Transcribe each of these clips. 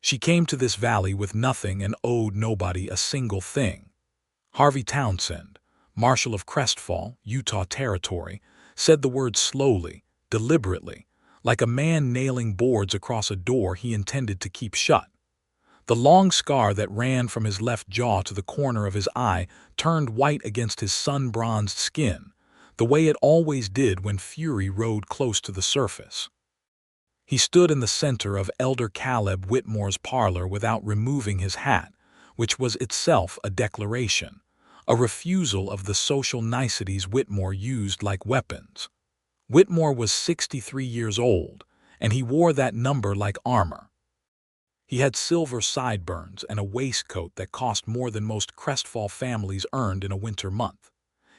She came to this valley with nothing and owed nobody a single thing. Harvey Townsend, Marshal of Crestfall, Utah Territory, said the words slowly, deliberately, like a man nailing boards across a door he intended to keep shut. The long scar that ran from his left jaw to the corner of his eye turned white against his sun-bronzed skin, the way it always did when fury rode close to the surface. He stood in the center of Elder Caleb Whitmore's parlor without removing his hat, which was itself a declaration, a refusal of the social niceties Whitmore used like weapons. Whitmore was 63 years old, and he wore that number like armor. He had silver sideburns and a waistcoat that cost more than most Crestfall families earned in a winter month.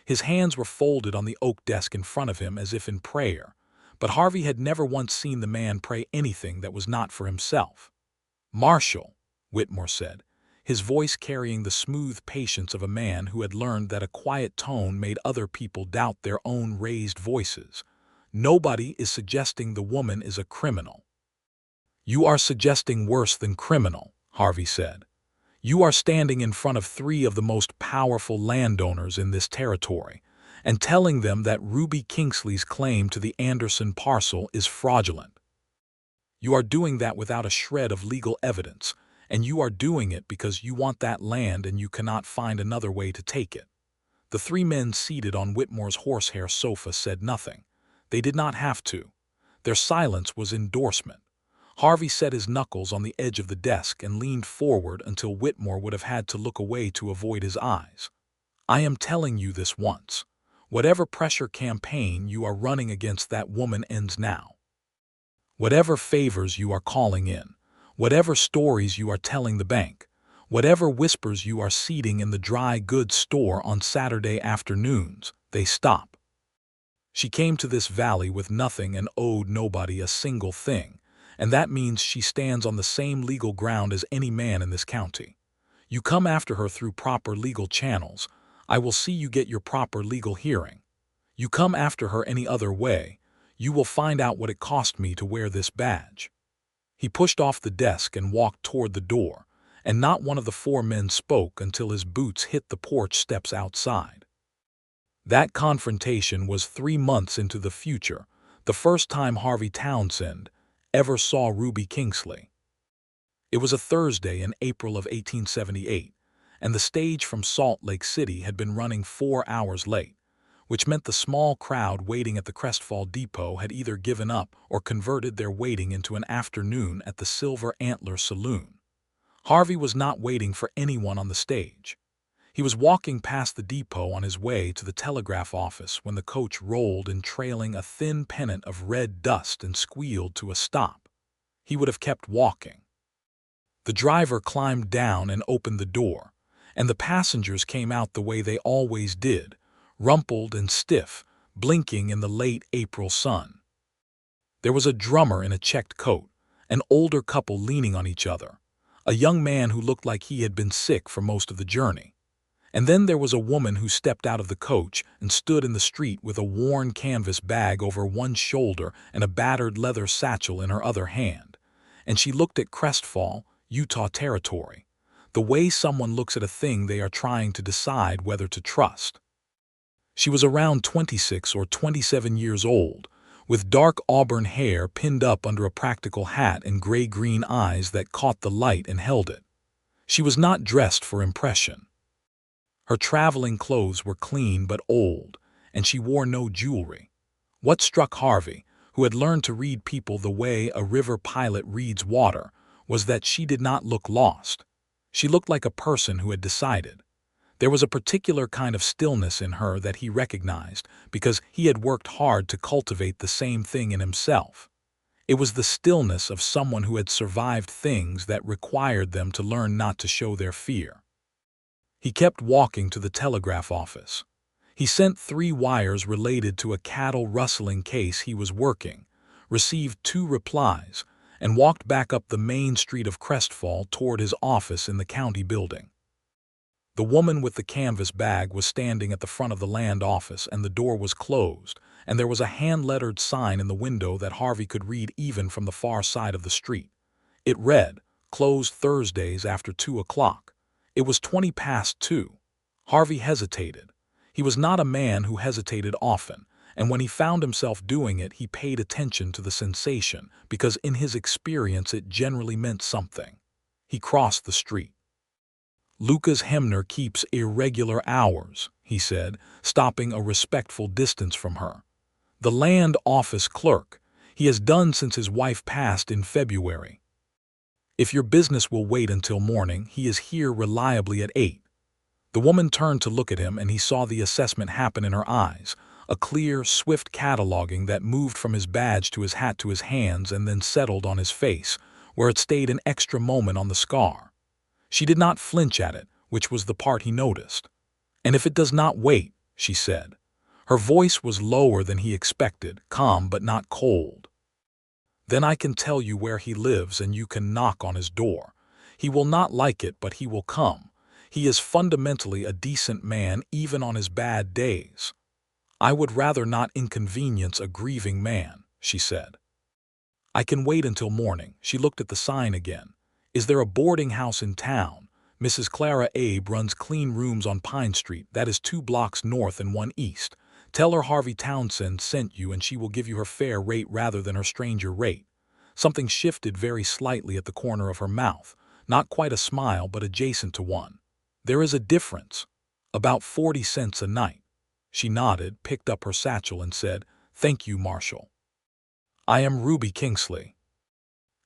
His hands were folded on the oak desk in front of him as if in prayer, but Harvey had never once seen the man pray anything that was not for himself. "Marshal," Whitmore said, his voice carrying the smooth patience of a man who had learned that a quiet tone made other people doubt their own raised voices. "Nobody is suggesting the woman is a criminal." "You are suggesting worse than criminal," Harvey said. "You are standing in front of three of the most powerful landowners in this territory and telling them that Ruby Kingsley's claim to the Anderson parcel is fraudulent. You are doing that without a shred of legal evidence, and you are doing it because you want that land and you cannot find another way to take it." The three men seated on Whitmore's horsehair sofa said nothing. They did not have to. Their silence was endorsement. Harvey set his knuckles on the edge of the desk and leaned forward until Whitmore would have had to look away to avoid his eyes. "I am telling you this once. Whatever pressure campaign you are running against that woman ends now. Whatever favors you are calling in, whatever stories you are telling the bank, whatever whispers you are seeding in the dry goods store on Saturday afternoons, they stop. She came to this valley with nothing and owed nobody a single thing, and that means she stands on the same legal ground as any man in this county. You come after her through proper legal channels, I will see you get your proper legal hearing. You come after her any other way, you will find out what it cost me to wear this badge." He pushed off the desk and walked toward the door, and not one of the four men spoke until his boots hit the porch steps outside. That confrontation was 3 months into the future, the first time Harvey Townsend ever saw Ruby Kingsley. It was a Thursday in April of 1878, and the stage from Salt Lake City had been running 4 hours late, which meant the small crowd waiting at the Crestfall depot had either given up or converted their waiting into an afternoon at the Silver Antler Saloon. Harvey was not waiting for anyone on the stage. He was walking past the depot on his way to the telegraph office when the coach rolled in trailing a thin pennant of red dust and squealed to a stop. He would have kept walking. The driver climbed down and opened the door, and the passengers came out the way they always did, rumpled and stiff, blinking in the late April sun. There was a drummer in a checked coat, an older couple leaning on each other, a young man who looked like he had been sick for most of the journey. And then there was a woman who stepped out of the coach and stood in the street with a worn canvas bag over one shoulder and a battered leather satchel in her other hand. And she looked at Crestfall, Utah Territory, the way someone looks at a thing they are trying to decide whether to trust. She was around 26 or 27 years old, with dark auburn hair pinned up under a practical hat and gray-green eyes that caught the light and held it. She was not dressed for impression. Her traveling clothes were clean but old, and she wore no jewelry. What struck Harvey, who had learned to read people the way a river pilot reads water, was that she did not look lost. She looked like a person who had decided. There was a particular kind of stillness in her that he recognized because he had worked hard to cultivate the same thing in himself. It was the stillness of someone who had survived things that required them to learn not to show their fear. He kept walking to the telegraph office. He sent 3 wires related to a cattle rustling case he was working, received 2 replies, and walked back up the main street of Crestfall toward his office in the county building. The woman with the canvas bag was standing at the front of the land office, and the door was closed, and there was a hand-lettered sign in the window that Harvey could read even from the far side of the street. It read, closed Thursdays after 2 o'clock. It was 20 past 2. Harvey hesitated. He was not a man who hesitated often, and when he found himself doing it, he paid attention to the sensation, because in his experience it generally meant something. He crossed the street. "Lucas Hemner keeps irregular hours," he said, stopping a respectful distance from her. "The land office clerk. He has done since his wife passed in February. If your business will wait until morning, he is here reliably at 8. The woman turned to look at him, and he saw the assessment happen in her eyes, a clear, swift cataloging that moved from his badge to his hat to his hands and then settled on his face, where it stayed an extra moment on the scar. She did not flinch at it, which was the part he noticed. "And if it does not wait," she said. Her voice was lower than he expected, calm but not cold. "Then I can tell you where he lives and you can knock on his door. He will not like it, but he will come. He is fundamentally a decent man even on his bad days." "I would rather not inconvenience a grieving man," she said. "I can wait until morning." She looked at the sign again. "Is there a boarding house in town? Mrs. Clara Abe runs clean rooms on Pine Street. That is 2 blocks north and 1 east. Tell her Harvey Townsend sent you and she will give you her fair rate rather than her stranger rate." Something shifted very slightly at the corner of her mouth, not quite a smile but adjacent to one. "There is a difference. About 40 cents a night." She nodded, picked up her satchel and said, "Thank you, Marshal. I am Ruby Kingsley."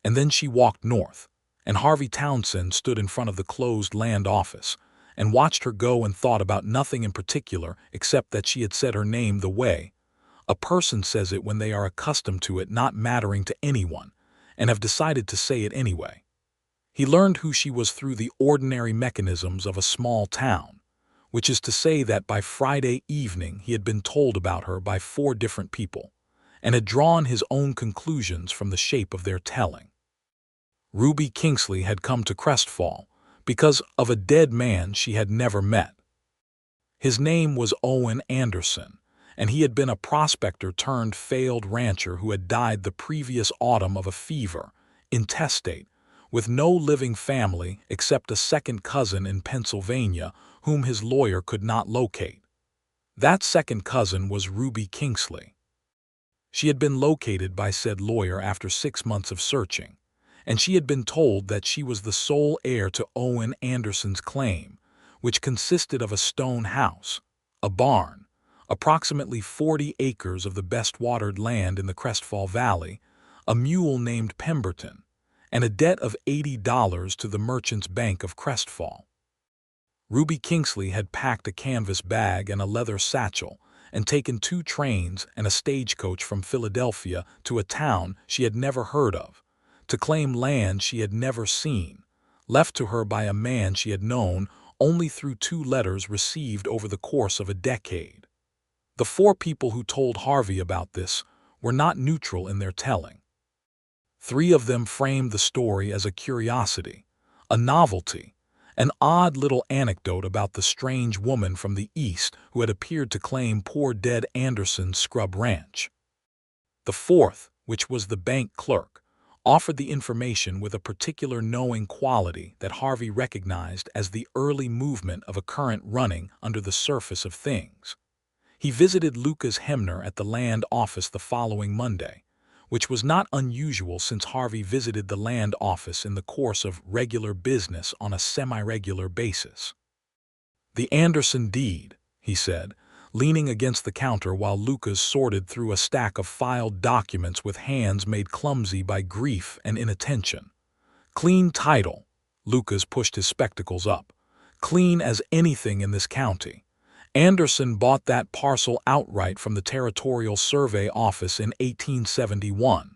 And then she walked north, and Harvey Townsend stood in front of the closed land office and watched her go and thought about nothing in particular except that she had said her name the way a person says it when they are accustomed to it not mattering to anyone and have decided to say it anyway. He learned who she was through the ordinary mechanisms of a small town, which is to say that by Friday evening he had been told about her by 4 different people, and had drawn his own conclusions from the shape of their telling. Ruby Kingsley had come to Crestfall because of a dead man she had never met. His name was Owen Anderson, and he had been a prospector turned failed rancher who had died the previous autumn of a fever, intestate, with no living family except a second cousin in Pennsylvania whom his lawyer could not locate. That second cousin was Ruby Kingsley. She had been located by said lawyer after 6 months of searching, and she had been told that she was the sole heir to Owen Anderson's claim, which consisted of a stone house, a barn, approximately 40 acres of the best-watered land in the Crestfall Valley, a mule named Pemberton, and a debt of $80 to the Merchants Bank of Crestfall. Ruby Kingsley had packed a canvas bag and a leather satchel and taken 2 trains and a stagecoach from Philadelphia to a town she had never heard of, to claim land she had never seen, left to her by a man she had known only through 2 letters received over the course of a decade. The 4 people who told Harvey about this were not neutral in their telling. 3 of them framed the story as a curiosity, a novelty, an odd little anecdote about the strange woman from the East who had appeared to claim poor dead Anderson's scrub ranch. The 4th, which was the bank clerk, offered the information with a particular knowing quality that Harvey recognized as the early movement of a current running under the surface of things. He visited Lucas Hemner at the land office the following Monday, which was not unusual since Harvey visited the land office in the course of regular business on a semi-regular basis. "The Anderson deed," he said, leaning against the counter while Lucas sorted through a stack of filed documents with hands made clumsy by grief and inattention. "Clean title." Lucas pushed his spectacles up. "Clean as anything in this county. Anderson bought that parcel outright from the Territorial Survey Office in 1871.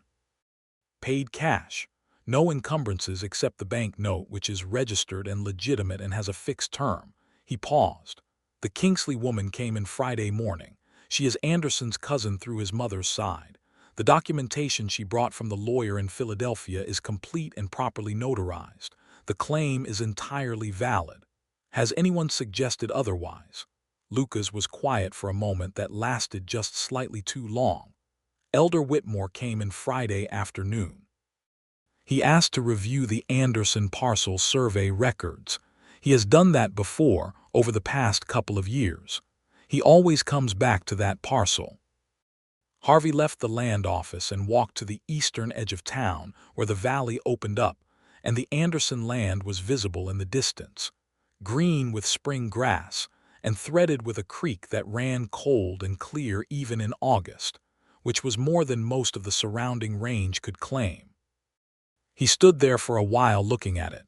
Paid cash. No encumbrances except the bank note, which is registered and legitimate and has a fixed term." He paused. "The Kingsley woman came in Friday morning. She is Anderson's cousin through his mother's side. The documentation she brought from the lawyer in Philadelphia is complete and properly notarized. The claim is entirely valid. Has anyone suggested otherwise?" Lucas was quiet for a moment that lasted just slightly too long. "Elder Whitmore came in Friday afternoon. He asked to review the Anderson parcel survey records. He has done that before over the past couple of years. He always comes back to that parcel. Harvey left the land office and walked to the eastern edge of town where the valley opened up, and the Anderson land was visible in the distance, green with spring grass and threaded with a creek that ran cold and clear even in August, which was more than most of the surrounding range could claim. He stood there for a while looking at it,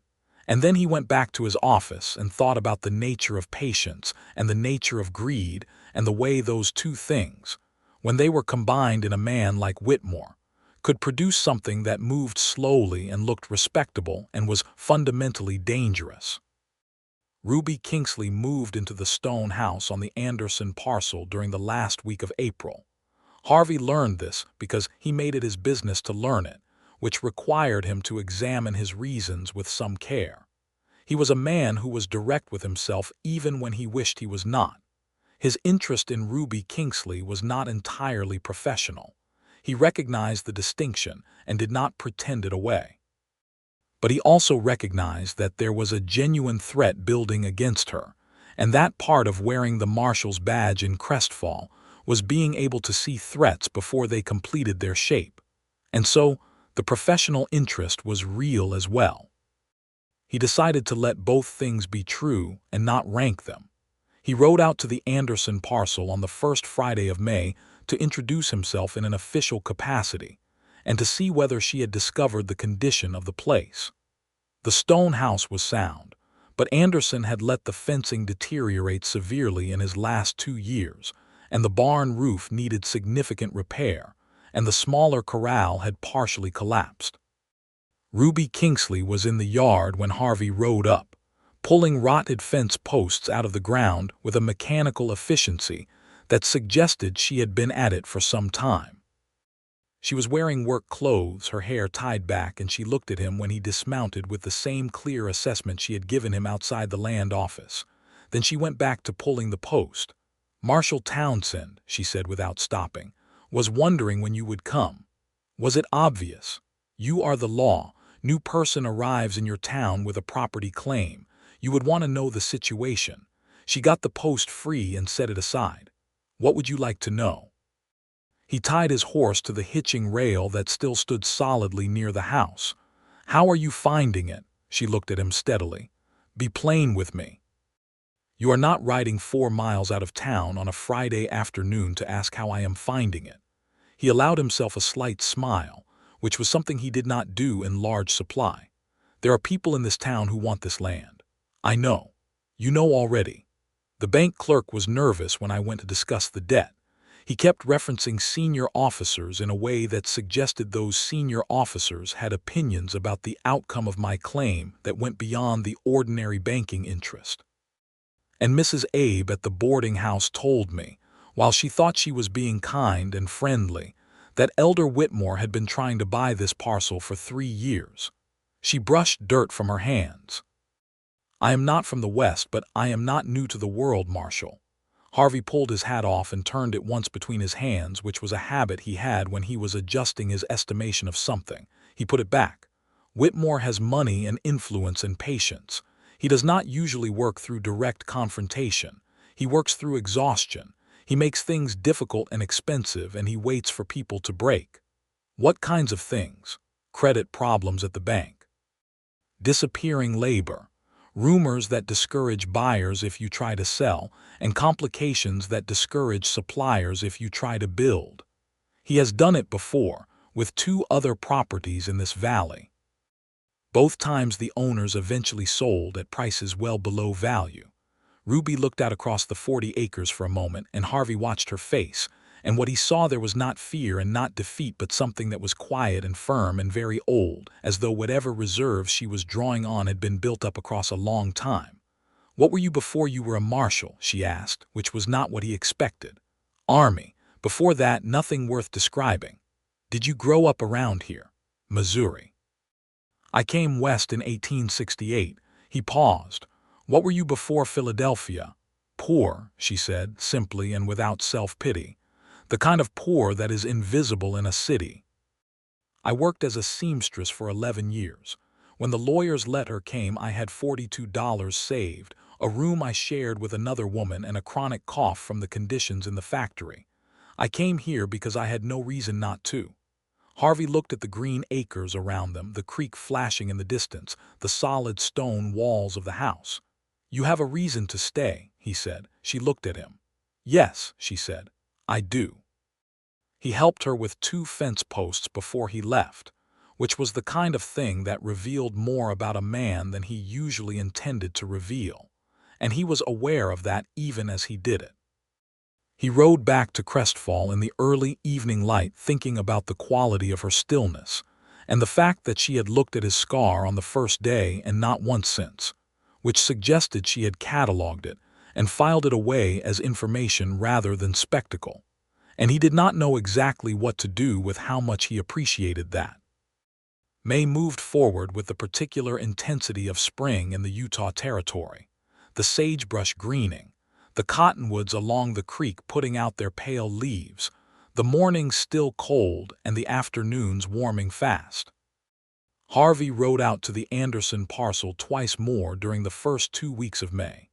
and then he went back to his office and thought about the nature of patience and the nature of greed and the way those two things, when they were combined in a man like Whitmore, could produce something that moved slowly and looked respectable and was fundamentally dangerous. Ruby Kingsley moved into the stone house on the Anderson parcel during the last week of April. Harvey learned this because he made it his business to learn it, which required him to examine his reasons with some care. He was a man who was direct with himself even when he wished he was not. His interest in Ruby Kingsley was not entirely professional. He recognized the distinction and did not pretend it away. But he also recognized that there was a genuine threat building against her, and that part of wearing the Marshal's badge in Crestfall was being able to see threats before they completed their shape. And so, the professional interest was real as well. He decided to let both things be true and not rank them. He rode out to the Anderson parcel on the first Friday of May to introduce himself in an official capacity and to see whether she had discovered the condition of the place. The stone house was sound, but Anderson had let the fencing deteriorate severely in his last 2 years, and the barn roof needed significant repair, and the smaller corral had partially collapsed. Ruby Kingsley was in the yard when Harvey rode up, pulling rotted fence posts out of the ground with a mechanical efficiency that suggested she had been at it for some time. She was wearing work clothes, her hair tied back, and she looked at him when he dismounted with the same clear assessment she had given him outside the land office. Then she went back to pulling the post. "Marshal Townsend," she said without stopping, "was wondering when you would come. Was it obvious? You are the law. New person arrives in your town with a property claim. You would want to know the situation. She got the post free and set it aside. What would you like to know?" He tied his horse to the hitching rail that still stood solidly near the house. "How are you finding it?" She looked at him steadily. "Be plain with me. You are not riding 4 miles out of town on a Friday afternoon to ask how I am finding it." He allowed himself a slight smile, which was something he did not do in large supply. "There are people in this town who want this land. I know. You know already. The bank clerk was nervous when I went to discuss the debt. He kept referencing senior officers in a way that suggested those senior officers had opinions about the outcome of my claim that went beyond the ordinary banking interest. And Mrs. Abe at the boarding house told me, while she thought she was being kind and friendly, that Elder Whitmore had been trying to buy this parcel for 3 years. She brushed dirt from her hands. I am not from the West, but I am not new to the world, Marshal." Harvey pulled his hat off and turned it once between his hands, which was a habit he had when he was adjusting his estimation of something. He put it back. "Whitmore has money and influence and patience. He does not usually work through direct confrontation. He works through exhaustion. He makes things difficult and expensive, and he waits for people to break." "What kinds of things?" "Credit problems at the bank. Disappearing labor. Rumors that discourage buyers if you try to sell, and complications that discourage suppliers if you try to build. He has done it before, with 2 other properties in this valley. Both times the owners eventually sold at prices well below value." Ruby looked out across the 40 acres for a moment, and Harvey watched her face, and what he saw there was not fear and not defeat, but something that was quiet and firm and very old, as though whatever reserves she was drawing on had been built up across a long time. "What were you before you were a marshal?" she asked, which was not what he expected. "Army. Before that, nothing worth describing." "Did you grow up around here?" "Missouri. I came west in 1868. He paused. "What were you before Philadelphia?" "Poor," she said, simply and without self-pity. "The kind of poor that is invisible in a city." I worked as a seamstress for 11 years. When the lawyer's letter came, I had $42 saved, a room I shared with another woman, and a chronic cough from the conditions in the factory. I came here because I had no reason not to." Harvey looked at the green acres around them, the creek flashing in the distance, the solid stone walls of the house. "You have a reason to stay," he said. She looked at him. "Yes," she said, "I do." He helped her with 2 fence posts before he left, which was the kind of thing that revealed more about a man than he usually intended to reveal, and he was aware of that even as he did it. He rode back to Crestfall in the early evening light, thinking about the quality of her stillness, and the fact that she had looked at his scar on the first day and not once since, which suggested she had catalogued it and filed it away as information rather than spectacle, and he did not know exactly what to do with how much he appreciated that. May moved forward with the particular intensity of spring in the Utah Territory, the sagebrush greening, the cottonwoods along the creek putting out their pale leaves, the mornings still cold and the afternoons warming fast. Harvey rode out to the Anderson parcel twice more during the first 2 weeks of May,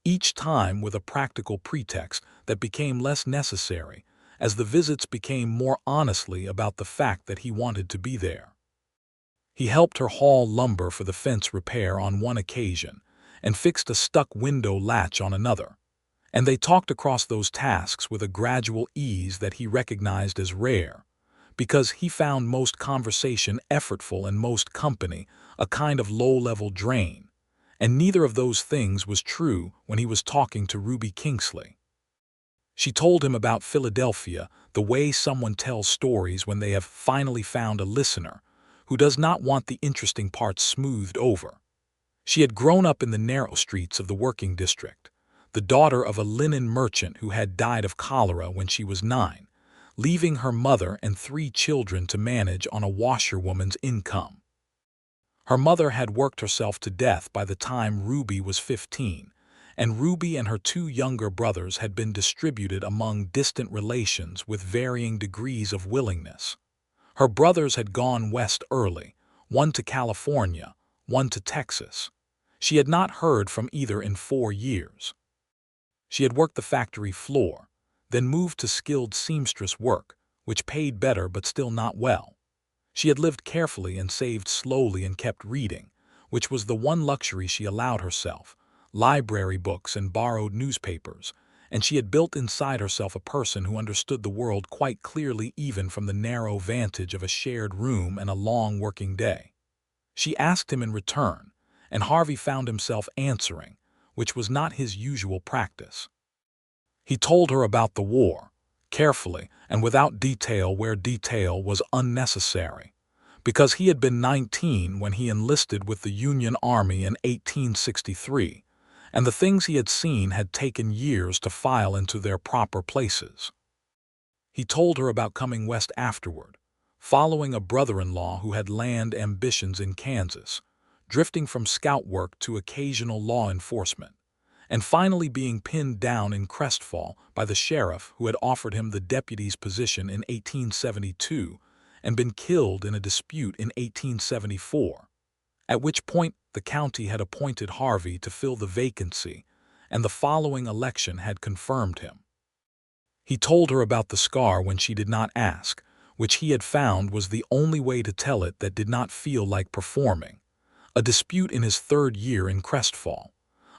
each time with a practical pretext that became less necessary as the visits became more honestly about the fact that he wanted to be there. He helped her haul lumber for the fence repair on one occasion and fixed a stuck window latch on another, and they talked across those tasks with a gradual ease that he recognized as rare, because he found most conversation effortful and most company a kind of low-level drain, and neither of those things was true when he was talking to Ruby Kingsley. She told him about Philadelphia, the way someone tells stories when they have finally found a listener who does not want the interesting parts smoothed over. She had grown up in the narrow streets of the working district, the daughter of a linen merchant who had died of cholera when she was 9, leaving her mother and 3 children to manage on a washerwoman's income. Her mother had worked herself to death by the time Ruby was 15, and Ruby and her 2 younger brothers had been distributed among distant relations with varying degrees of willingness. Her brothers had gone west early, one to California, one to Texas. She had not heard from either in 4 years. She had worked the factory floor, then moved to skilled seamstress work, which paid better but still not well. She had lived carefully and saved slowly and kept reading, which was the one luxury she allowed herself, library books and borrowed newspapers, and she had built inside herself a person who understood the world quite clearly even from the narrow vantage of a shared room and a long working day. She asked him in return, and Harvey found himself answering, which was not his usual practice. He told her about the war, carefully and without detail where detail was unnecessary, because he had been 19 when he enlisted with the Union Army in 1863, and the things he had seen had taken years to file into their proper places. He told her about coming west afterward, following a brother-in-law who had land ambitions in Kansas, drifting from scout work to occasional law enforcement, and finally being pinned down in Crestfall by the sheriff who had offered him the deputy's position in 1872 and been killed in a dispute in 1874, at which point the county had appointed Harvey to fill the vacancy, and the following election had confirmed him. He told her about the scar when she did not ask, which he had found was the only way to tell it that did not feel like performing, a dispute in his 3rd year in Crestfall.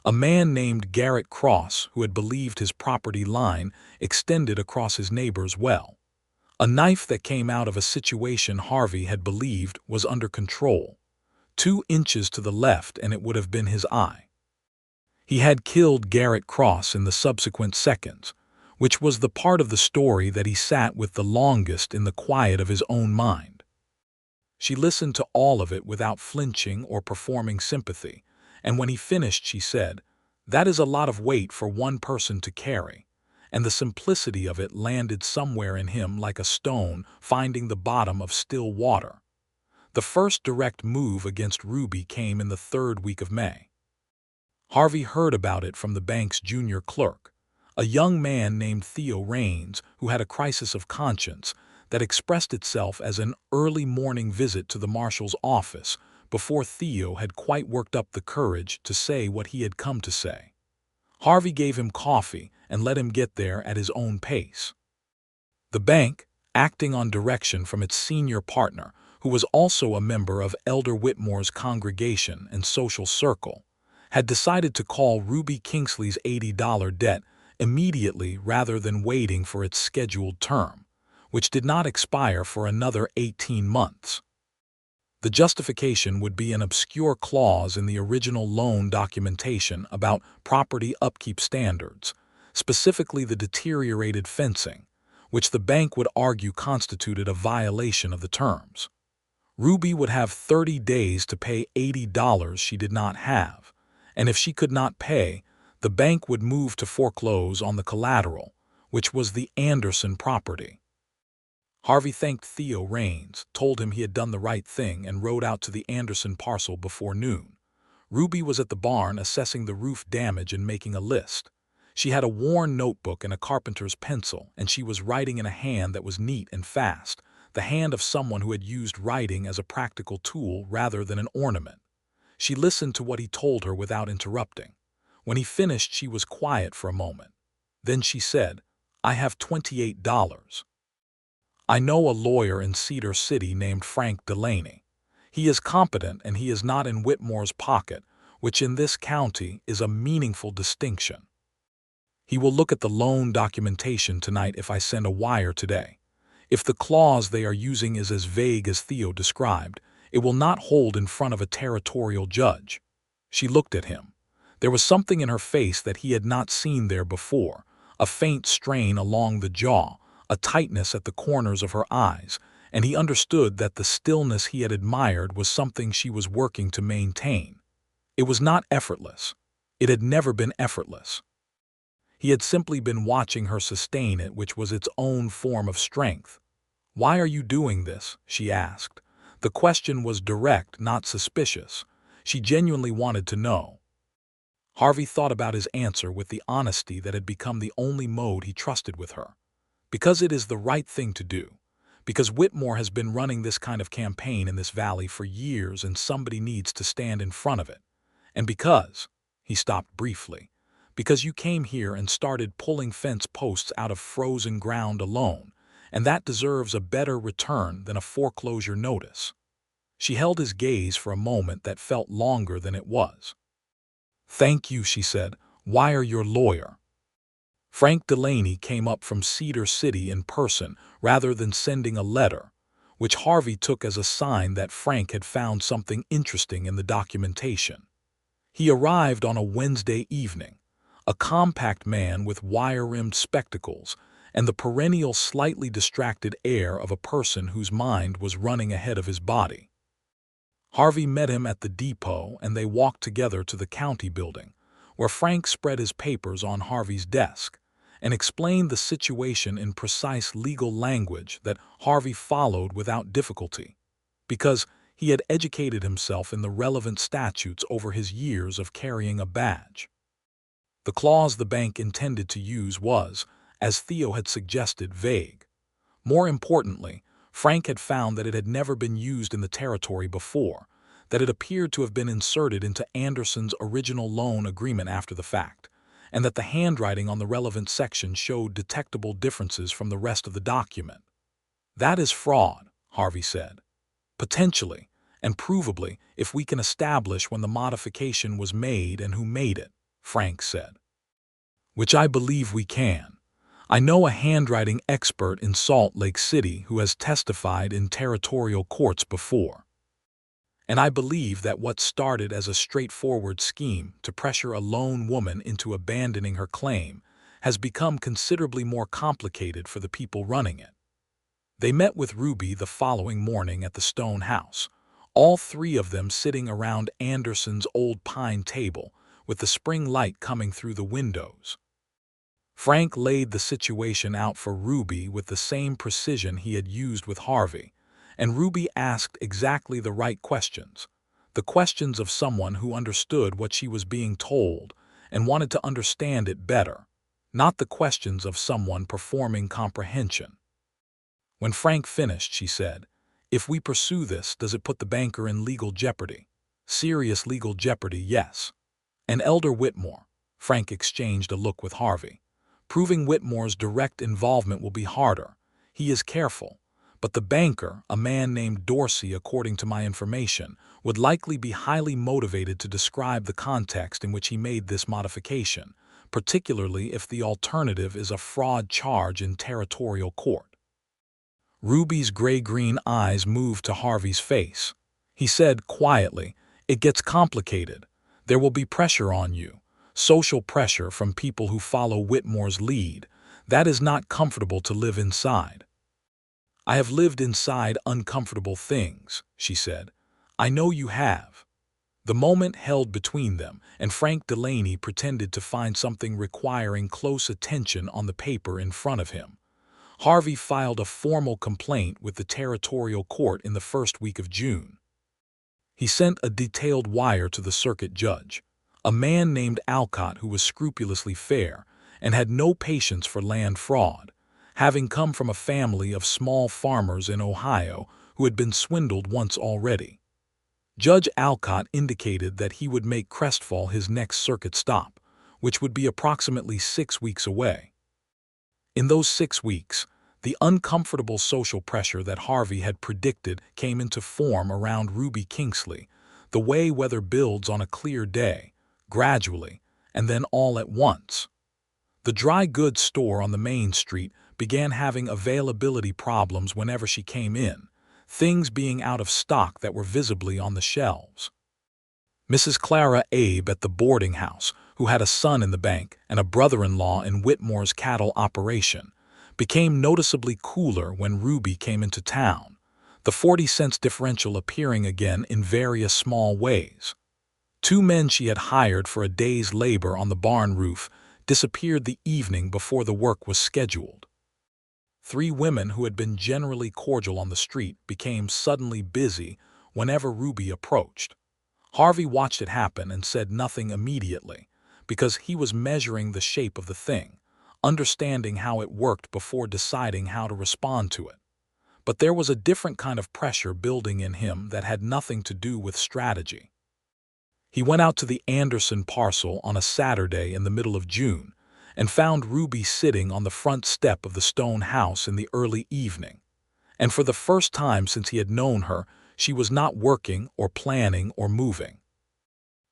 A man named Garrett Cross who had believed his property line extended across his neighbor's well. A knife that came out of a situation Harvey had believed was under control. 2 inches to the left and it would have been his eye. He had killed Garrett Cross in the subsequent seconds, which was the part of the story that he sat with the longest in the quiet of his own mind. She listened to all of it without flinching or performing sympathy, and when he finished she said, "That is a lot of weight for one person to carry," and the simplicity of it landed somewhere in him like a stone finding the bottom of still water. The first direct move against Ruby came in the 3rd week of May. Harvey heard about it from the bank's junior clerk, a young man named Theo Raines who had a crisis of conscience that expressed itself as an early morning visit to the marshal's office before Theo had quite worked up the courage to say what he had come to say. Harvey gave him coffee and let him get there at his own pace. The bank, acting on direction from its senior partner, who was also a member of Elder Whitmore's congregation and social circle, had decided to call Ruby Kingsley's $80 debt immediately rather than waiting for its scheduled term, which did not expire for another 18 months. The justification would be an obscure clause in the original loan documentation about property upkeep standards, specifically the deteriorated fencing, which the bank would argue constituted a violation of the terms. Ruby would have 30 days to pay $80 she did not have, and if she could not pay, the bank would move to foreclose on the collateral, which was the Anderson property. Harvey thanked Theo Raines, told him he had done the right thing, and rode out to the Anderson parcel before noon. Ruby was at the barn assessing the roof damage and making a list. She had a worn notebook and a carpenter's pencil, and she was writing in a hand that was neat and fast, the hand of someone who had used writing as a practical tool rather than an ornament. She listened to what he told her without interrupting. When he finished, she was quiet for a moment. Then she said, "I have $28. I know a lawyer in Cedar City named Frank Delaney. He is competent and he is not in Whitmore's pocket, which in this county is a meaningful distinction. He will look at the loan documentation tonight if I send a wire today. If the clause they are using is as vague as Theo described, it will not hold in front of a territorial judge." She looked at him. There was something in her face that he had not seen there before, a faint strain along the jaw, a tightness at the corners of her eyes, and he understood that the stillness he had admired was something she was working to maintain. It was not effortless. It had never been effortless. He had simply been watching her sustain it, which was its own form of strength. "Why are you doing this?" she asked. The question was direct, not suspicious. She genuinely wanted to know. Harvey thought about his answer with the honesty that had become the only mode he trusted with her. "Because it is the right thing to do. Because Whitmore has been running this kind of campaign in this valley for years and somebody needs to stand in front of it. And because," he stopped briefly, "because you came here and started pulling fence posts out of frozen ground alone, and that deserves a better return than a foreclosure notice." She held his gaze for a moment that felt longer than it was. "Thank you," she said. "Wire your lawyer." Frank Delaney came up from Cedar City in person rather than sending a letter, which Harvey took as a sign that Frank had found something interesting in the documentation. He arrived on a Wednesday evening, a compact man with wire-rimmed spectacles and the perennial slightly distracted air of a person whose mind was running ahead of his body. Harvey met him at the depot and they walked together to the county building, where Frank spread his papers on Harvey's desk and explained the situation in precise legal language that Harvey followed without difficulty, because he had educated himself in the relevant statutes over his years of carrying a badge. The clause the bank intended to use was, as Theo had suggested, vague. More importantly, Frank had found that it had never been used in the territory before, that it appeared to have been inserted into Anderson's original loan agreement after the fact, and that the handwriting on the relevant section showed detectable differences from the rest of the document. "That is fraud," Harvey said. "Potentially, and provably, if we can establish when the modification was made and who made it," Frank said. "Which I believe we can. I know a handwriting expert in Salt Lake City who has testified in territorial courts before. And I believe that what started as a straightforward scheme to pressure a lone woman into abandoning her claim has become considerably more complicated for the people running it." They met with Ruby the following morning at the stone house, all three of them sitting around Anderson's old pine table with the spring light coming through the windows. Frank laid the situation out for Ruby with the same precision he had used with Harvey, and Ruby asked exactly the right questions, the questions of someone who understood what she was being told and wanted to understand it better, not the questions of someone performing comprehension. When Frank finished, she said, "If we pursue this, does it put the banker in legal jeopardy?" "Serious legal jeopardy, yes." "And Elder Whitmore?" Frank exchanged a look with Harvey. "Proving Whitmore's direct involvement will be harder. He is careful. But the banker, a man named Dorsey according to my information, would likely be highly motivated to describe the context in which he made this modification, particularly if the alternative is a fraud charge in territorial court." Ruby's gray-green eyes moved to Harvey's face. He said quietly, "It gets complicated. There will be pressure on you. Social pressure from people who follow Whitmore's lead. That is not comfortable to live inside." "I have lived inside uncomfortable things," she said. "I know you have." The moment held between them, and Frank Delaney pretended to find something requiring close attention on the paper in front of him. Harvey filed a formal complaint with the territorial court in the first week of June. He sent a detailed wire to the circuit judge, a man named Alcott who was scrupulously fair and had no patience for land fraud, having come from a family of small farmers in Ohio who had been swindled once already. Judge Alcott indicated that he would make Crestfall his next circuit stop, which would be approximately 6 weeks away. In those 6 weeks, the uncomfortable social pressure that Harvey had predicted came into form around Ruby Kingsley, the way weather builds on a clear day, gradually, and then all at once. The dry goods store on the main street began having availability problems whenever she came in, things being out of stock that were visibly on the shelves. Mrs. Clara Abe at the boarding house, who had a son in the bank and a brother-in-law in Whitmore's cattle operation, became noticeably cooler when Ruby came into town, the 40-cent differential appearing again in various small ways. 2 men she had hired for a day's labor on the barn roof disappeared the evening before the work was scheduled. 3 women who had been generally cordial on the street became suddenly busy whenever Ruby approached. Harvey watched it happen and said nothing immediately, because he was measuring the shape of the thing, understanding how it worked before deciding how to respond to it. But there was a different kind of pressure building in him that had nothing to do with strategy. He went out to the Anderson parcel on a Saturday in the middle of June and found Ruby sitting on the front step of the stone house in the early evening. And for the first time since he had known her, she was not working or planning or moving.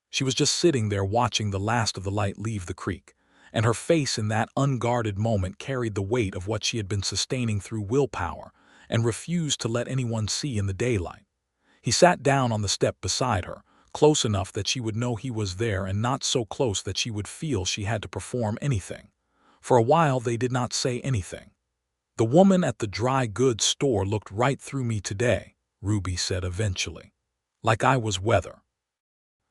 She was just sitting there watching the last of the light leave the creek, and her face in that unguarded moment carried the weight of what she had been sustaining through willpower and refused to let anyone see in the daylight. He sat down on the step beside her, close enough that she would know he was there and not so close that she would feel she had to perform anything. For a while they did not say anything. "The woman at the dry goods store looked right through me today," Ruby said eventually. "Like I was weather.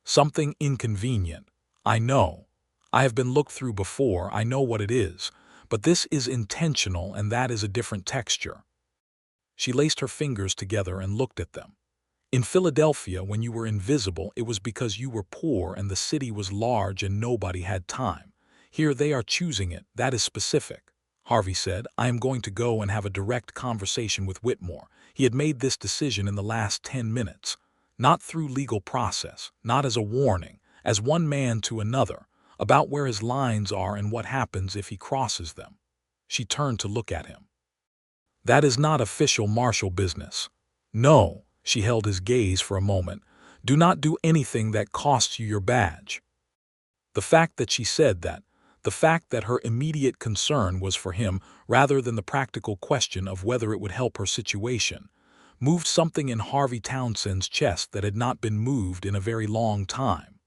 Something inconvenient. I know. I have been looked through before, I know what it is, but this is intentional and that is a different texture." She laced her fingers together and looked at them. "In Philadelphia, when you were invisible, it was because you were poor and the city was large and nobody had time. Here they are choosing it, that is specific." Harvey said, "I am going to go and have a direct conversation with Whitmore. He had made this decision in the last 10 minutes. Not through legal process, not as a warning, as one man to another, about where his lines are and what happens if he crosses them." She turned to look at him. "That is not official marshal business." "No," she held his gaze for a moment. "Do not do anything that costs you your badge." The fact that she said that, the fact that her immediate concern was for him rather than the practical question of whether it would help her situation, moved something in Harvey Townsend's chest that had not been moved in a very long time.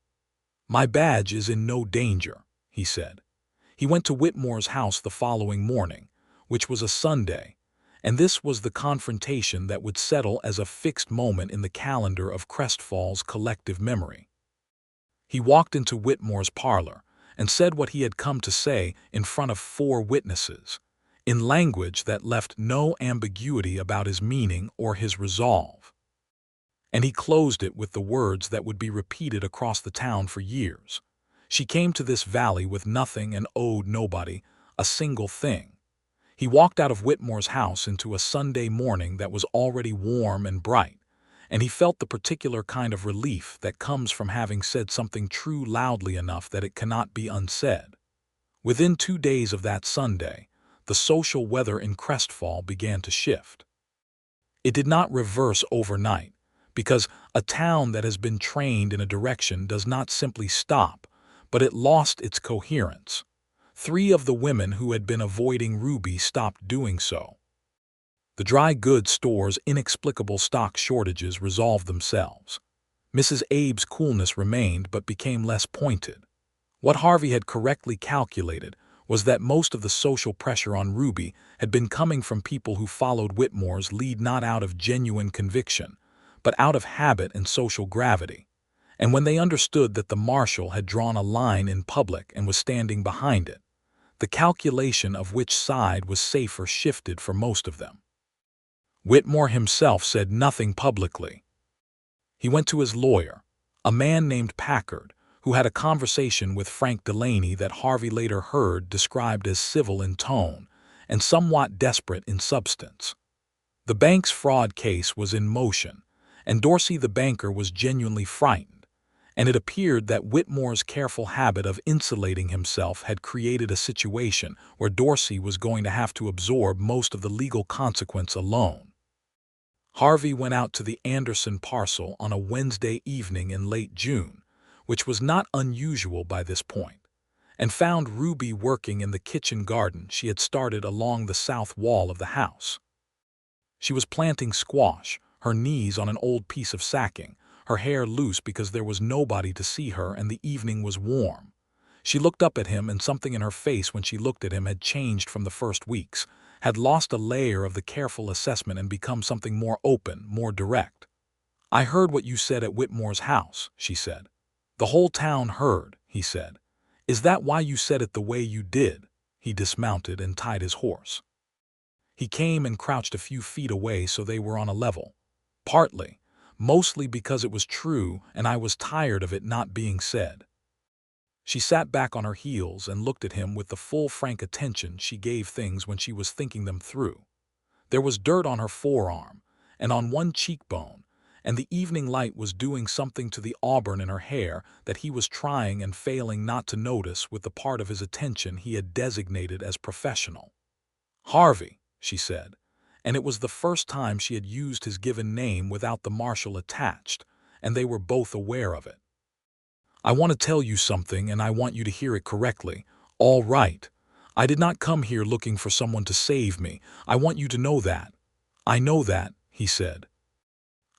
"My badge is in no danger," he said. He went to Whitmore's house the following morning, which was a Sunday, and this was the confrontation that would settle as a fixed moment in the calendar of Crestfall's collective memory. He walked into Whitmore's parlor and said what he had come to say in front of 4 witnesses, in language that left no ambiguity about his meaning or his resolve. And he closed it with the words that would be repeated across the town for years. "She came to this valley with nothing and owed nobody a single thing." He walked out of Whitmore's house into a Sunday morning that was already warm and bright, and he felt the particular kind of relief that comes from having said something true loudly enough that it cannot be unsaid. Within 2 days of that Sunday, the social weather in Crestfall began to shift. It did not reverse overnight, because a town that has been trained in a direction does not simply stop, but it lost its coherence. 3 of the women who had been avoiding Ruby stopped doing so. The dry goods store's inexplicable stock shortages resolved themselves. Mrs. Abe's coolness remained but became less pointed. What Harvey had correctly calculated was that most of the social pressure on Ruby had been coming from people who followed Whitmore's lead not out of genuine conviction, but out of habit and social gravity. And when they understood that the marshal had drawn a line in public and was standing behind it, the calculation of which side was safer shifted for most of them. Whitmore himself said nothing publicly. He went to his lawyer, a man named Packard, who had a conversation with Frank Delaney that Harvey later heard described as civil in tone and somewhat desperate in substance. The bank's fraud case was in motion, and Dorsey the banker was genuinely frightened, and it appeared that Whitmore's careful habit of insulating himself had created a situation where Dorsey was going to have to absorb most of the legal consequence alone. Harvey went out to the Anderson parcel on a Wednesday evening in late June, which was not unusual by this point, and found Ruby working in the kitchen garden she had started along the south wall of the house. She was planting squash, her knees on an old piece of sacking, her hair loose because there was nobody to see her and the evening was warm. She looked up at him, and something in her face when she looked at him had changed from the first weeks, had lost a layer of the careful assessment and become something more open, more direct. "I heard what you said at Whitmore's house," she said. "The whole town heard," he said. "Is that why you said it the way you did?" He dismounted and tied his horse. He came and crouched a few feet away so they were on a level. "Partly, mostly because it was true and I was tired of it not being said." She sat back on her heels and looked at him with the full frank attention she gave things when she was thinking them through. There was dirt on her forearm and on one cheekbone, and the evening light was doing something to the auburn in her hair that he was trying and failing not to notice with the part of his attention he had designated as professional. "Harvey," she said, and it was the first time she had used his given name without the marshal attached, and they were both aware of it. "I want to tell you something, and I want you to hear it correctly. All right. I did not come here looking for someone to save me. I want you to know that." "I know that," he said.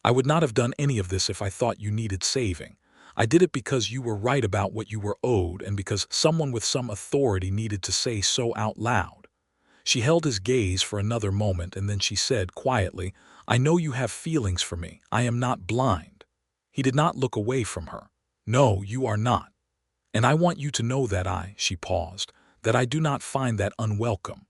"I would not have done any of this if I thought you needed saving. I did it because you were right about what you were owed and because someone with some authority needed to say so out loud." She held his gaze for another moment, and then she said quietly, "I know you have feelings for me. I am not blind." He did not look away from her. "No, you are not. And I want you to know that she paused, that I do not find that unwelcome."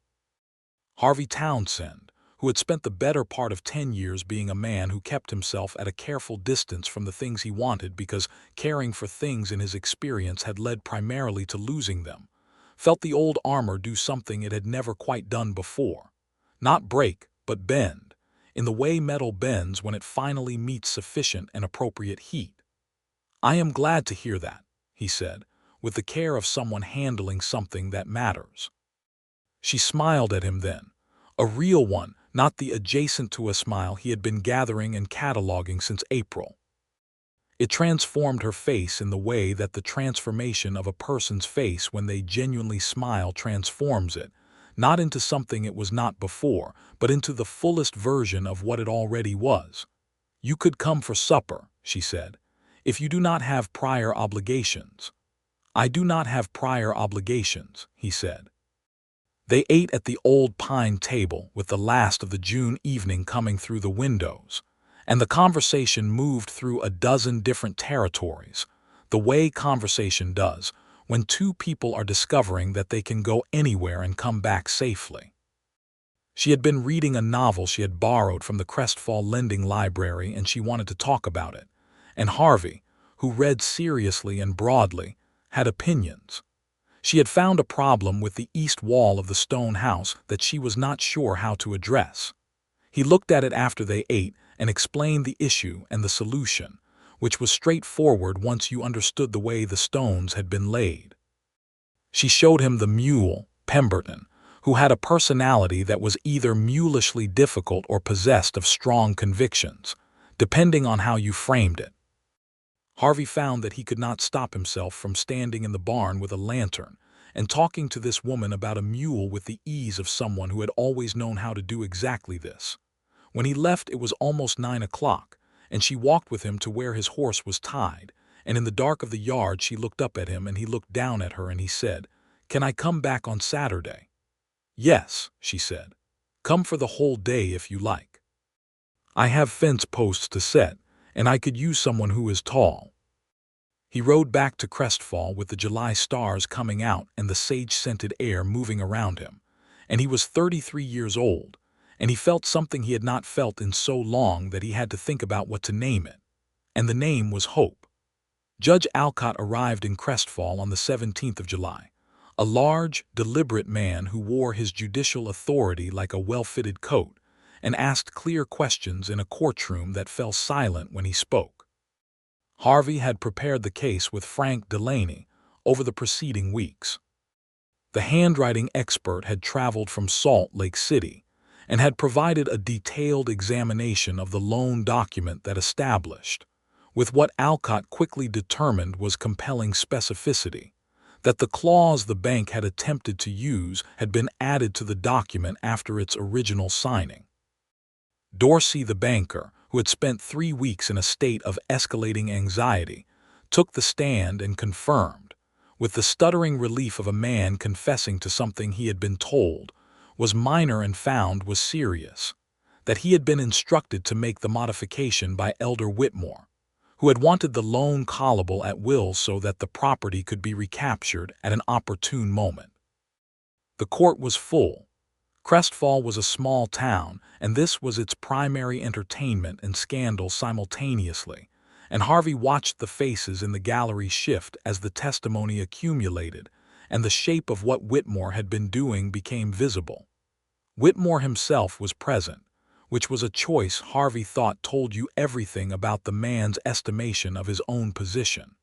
Harvey Townsend, who had spent the better part of 10 years being a man who kept himself at a careful distance from the things he wanted because caring for things in his experience had led primarily to losing them, felt the old armor do something it had never quite done before. Not break, but bend, in the way metal bends when it finally meets sufficient and appropriate heat. "I am glad to hear that," he said, with the care of someone handling something that matters. She smiled at him then, a real one, not the adjacent to a smile he had been gathering and cataloging since April. It transformed her face in the way that the transformation of a person's face when they genuinely smile transforms it, not into something it was not before, but into the fullest version of what it already was. "You could come for supper," she said, "if you do not have prior obligations." "I do not have prior obligations," he said. They ate at the old pine table with the last of the June evening coming through the windows, and the conversation moved through a dozen different territories, the way conversation does when two people are discovering that they can go anywhere and come back safely. She had been reading a novel she had borrowed from the Crestfall lending library, and she wanted to talk about it, and Harvey, who read seriously and broadly, had opinions. She had found a problem with the east wall of the stone house that she was not sure how to address. He looked at it after they ate and explained the issue and the solution, which was straightforward once you understood the way the stones had been laid. She showed him the mule, Pemberton, who had a personality that was either mulishly difficult or possessed of strong convictions, depending on how you framed it. Harvey found that he could not stop himself from standing in the barn with a lantern and talking to this woman about a mule with the ease of someone who had always known how to do exactly this. When he left, it was almost 9 o'clock, and she walked with him to where his horse was tied, and in the dark of the yard she looked up at him and he looked down at her and he said, "Can I come back on Saturday?" "Yes," she said. "Come for the whole day if you like. I have fence posts to set, and I could use someone who is tall." He rode back to Crestfall with the July stars coming out and the sage-scented air moving around him, and he was 33 years old, and he felt something he had not felt in so long that he had to think about what to name it, and the name was Hope. Judge Alcott arrived in Crestfall on the 17th of July, a large, deliberate man who wore his judicial authority like a well-fitted coat, and asked clear questions in a courtroom that fell silent when he spoke. Harvey had prepared the case with Frank Delaney over the preceding weeks. The handwriting expert had traveled from Salt Lake City and had provided a detailed examination of the loan document that established, with what Alcott quickly determined was compelling specificity, that the clause the bank had attempted to use had been added to the document after its original signing. Dorsey, the banker, who had spent 3 weeks in a state of escalating anxiety, took the stand and confirmed, with the stuttering relief of a man confessing to something he had been told was minor and found was serious, that he had been instructed to make the modification by Elder Whitmore, who had wanted the loan callable at will so that the property could be recaptured at an opportune moment. The court was full. Crestfall was a small town, and this was its primary entertainment and scandal simultaneously, and Harvey watched the faces in the gallery shift as the testimony accumulated, and the shape of what Whitmore had been doing became visible. Whitmore himself was present, which was a choice Harvey thought told you everything about the man's estimation of his own position.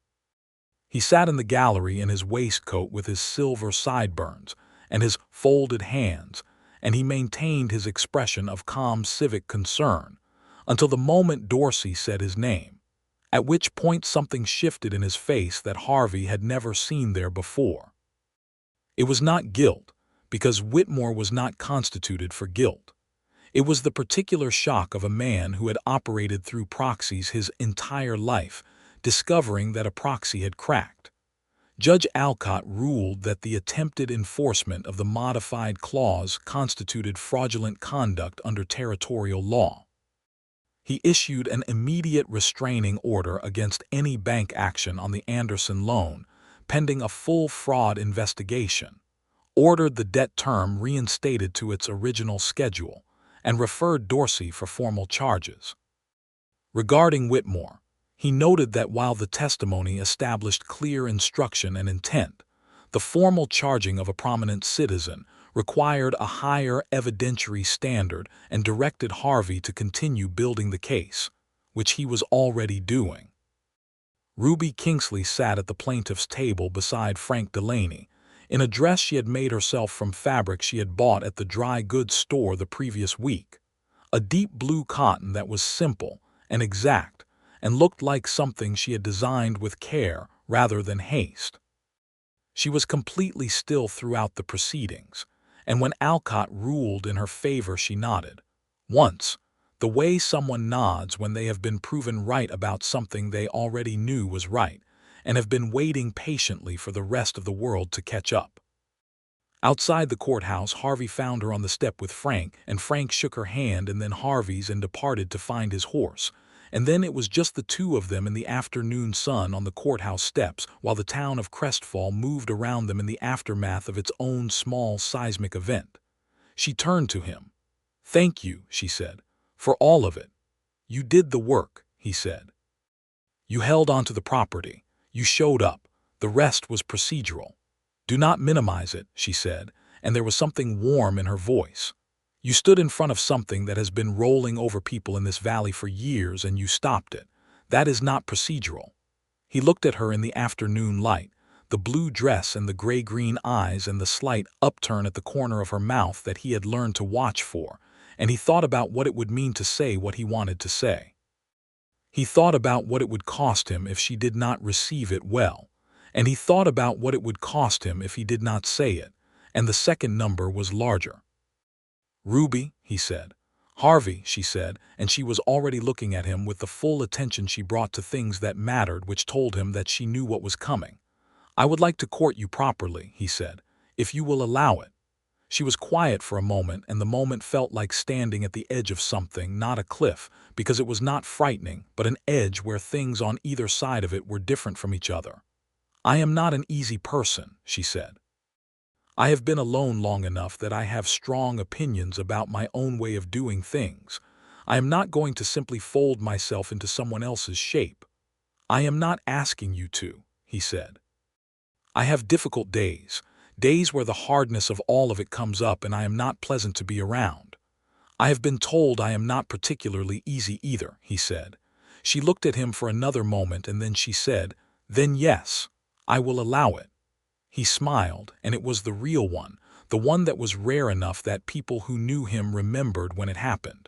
He sat in the gallery in his waistcoat with his silver sideburns and his folded hands, and he maintained his expression of calm civic concern until the moment Dorsey said his name, at which point something shifted in his face that Harvey had never seen there before. It was not guilt, because Whitmore was not constituted for guilt. It was the particular shock of a man who had operated through proxies his entire life, discovering that a proxy had cracked. Judge Alcott ruled that the attempted enforcement of the modified clause constituted fraudulent conduct under territorial law. He issued an immediate restraining order against any bank action on the Anderson loan, pending a full fraud investigation, ordered the debt term reinstated to its original schedule, and referred Dorsey for formal charges. Regarding Whitmore, he noted that while the testimony established clear instruction and intent, the formal charging of a prominent citizen required a higher evidentiary standard and directed Harvey to continue building the case, which he was already doing. Ruby Kingsley sat at the plaintiff's table beside Frank Delaney, in a dress she had made herself from fabric she had bought at the dry goods store the previous week, a deep blue cotton that was simple and exact and looked like something she had designed with care rather than haste. She was completely still throughout the proceedings, and when Alcott ruled in her favor she nodded, once, the way someone nods when they have been proven right about something they already knew was right, and have been waiting patiently for the rest of the world to catch up. Outside the courthouse, Harvey found her on the step with Frank, and Frank shook her hand and then Harvey's and departed to find his horse, and then it was just the two of them in the afternoon sun on the courthouse steps while the town of Crestfall moved around them in the aftermath of its own small seismic event. She turned to him. "Thank you," she said, "for all of it. You did the work," he said. "You held on to the property. You showed up. The rest was procedural." "Do not minimize it," she said, and there was something warm in her voice. "You stood in front of something that has been rolling over people in this valley for years and you stopped it. That is not procedural." He looked at her in the afternoon light, the blue dress and the gray-green eyes and the slight upturn at the corner of her mouth that he had learned to watch for, and he thought about what it would mean to say what he wanted to say. He thought about what it would cost him if she did not receive it well, and he thought about what it would cost him if he did not say it, and the second number was larger. "Ruby," he said. "Harvey," she said, and she was already looking at him with the full attention she brought to things that mattered, which told him that she knew what was coming. "I would like to court you properly," he said, "if you will allow it." She was quiet for a moment, and the moment felt like standing at the edge of something, not a cliff, because it was not frightening, but an edge where things on either side of it were different from each other. "I am not an easy person," she said. "I have been alone long enough that I have strong opinions about my own way of doing things. I am not going to simply fold myself into someone else's shape." "I am not asking you to," he said. "I have difficult days, days where the hardness of all of it comes up and I am not pleasant to be around. I have been told I am not particularly easy either," he said. She looked at him for another moment and then she said, "Then yes, I will allow it." He smiled, and it was the real one, the one that was rare enough that people who knew him remembered when it happened.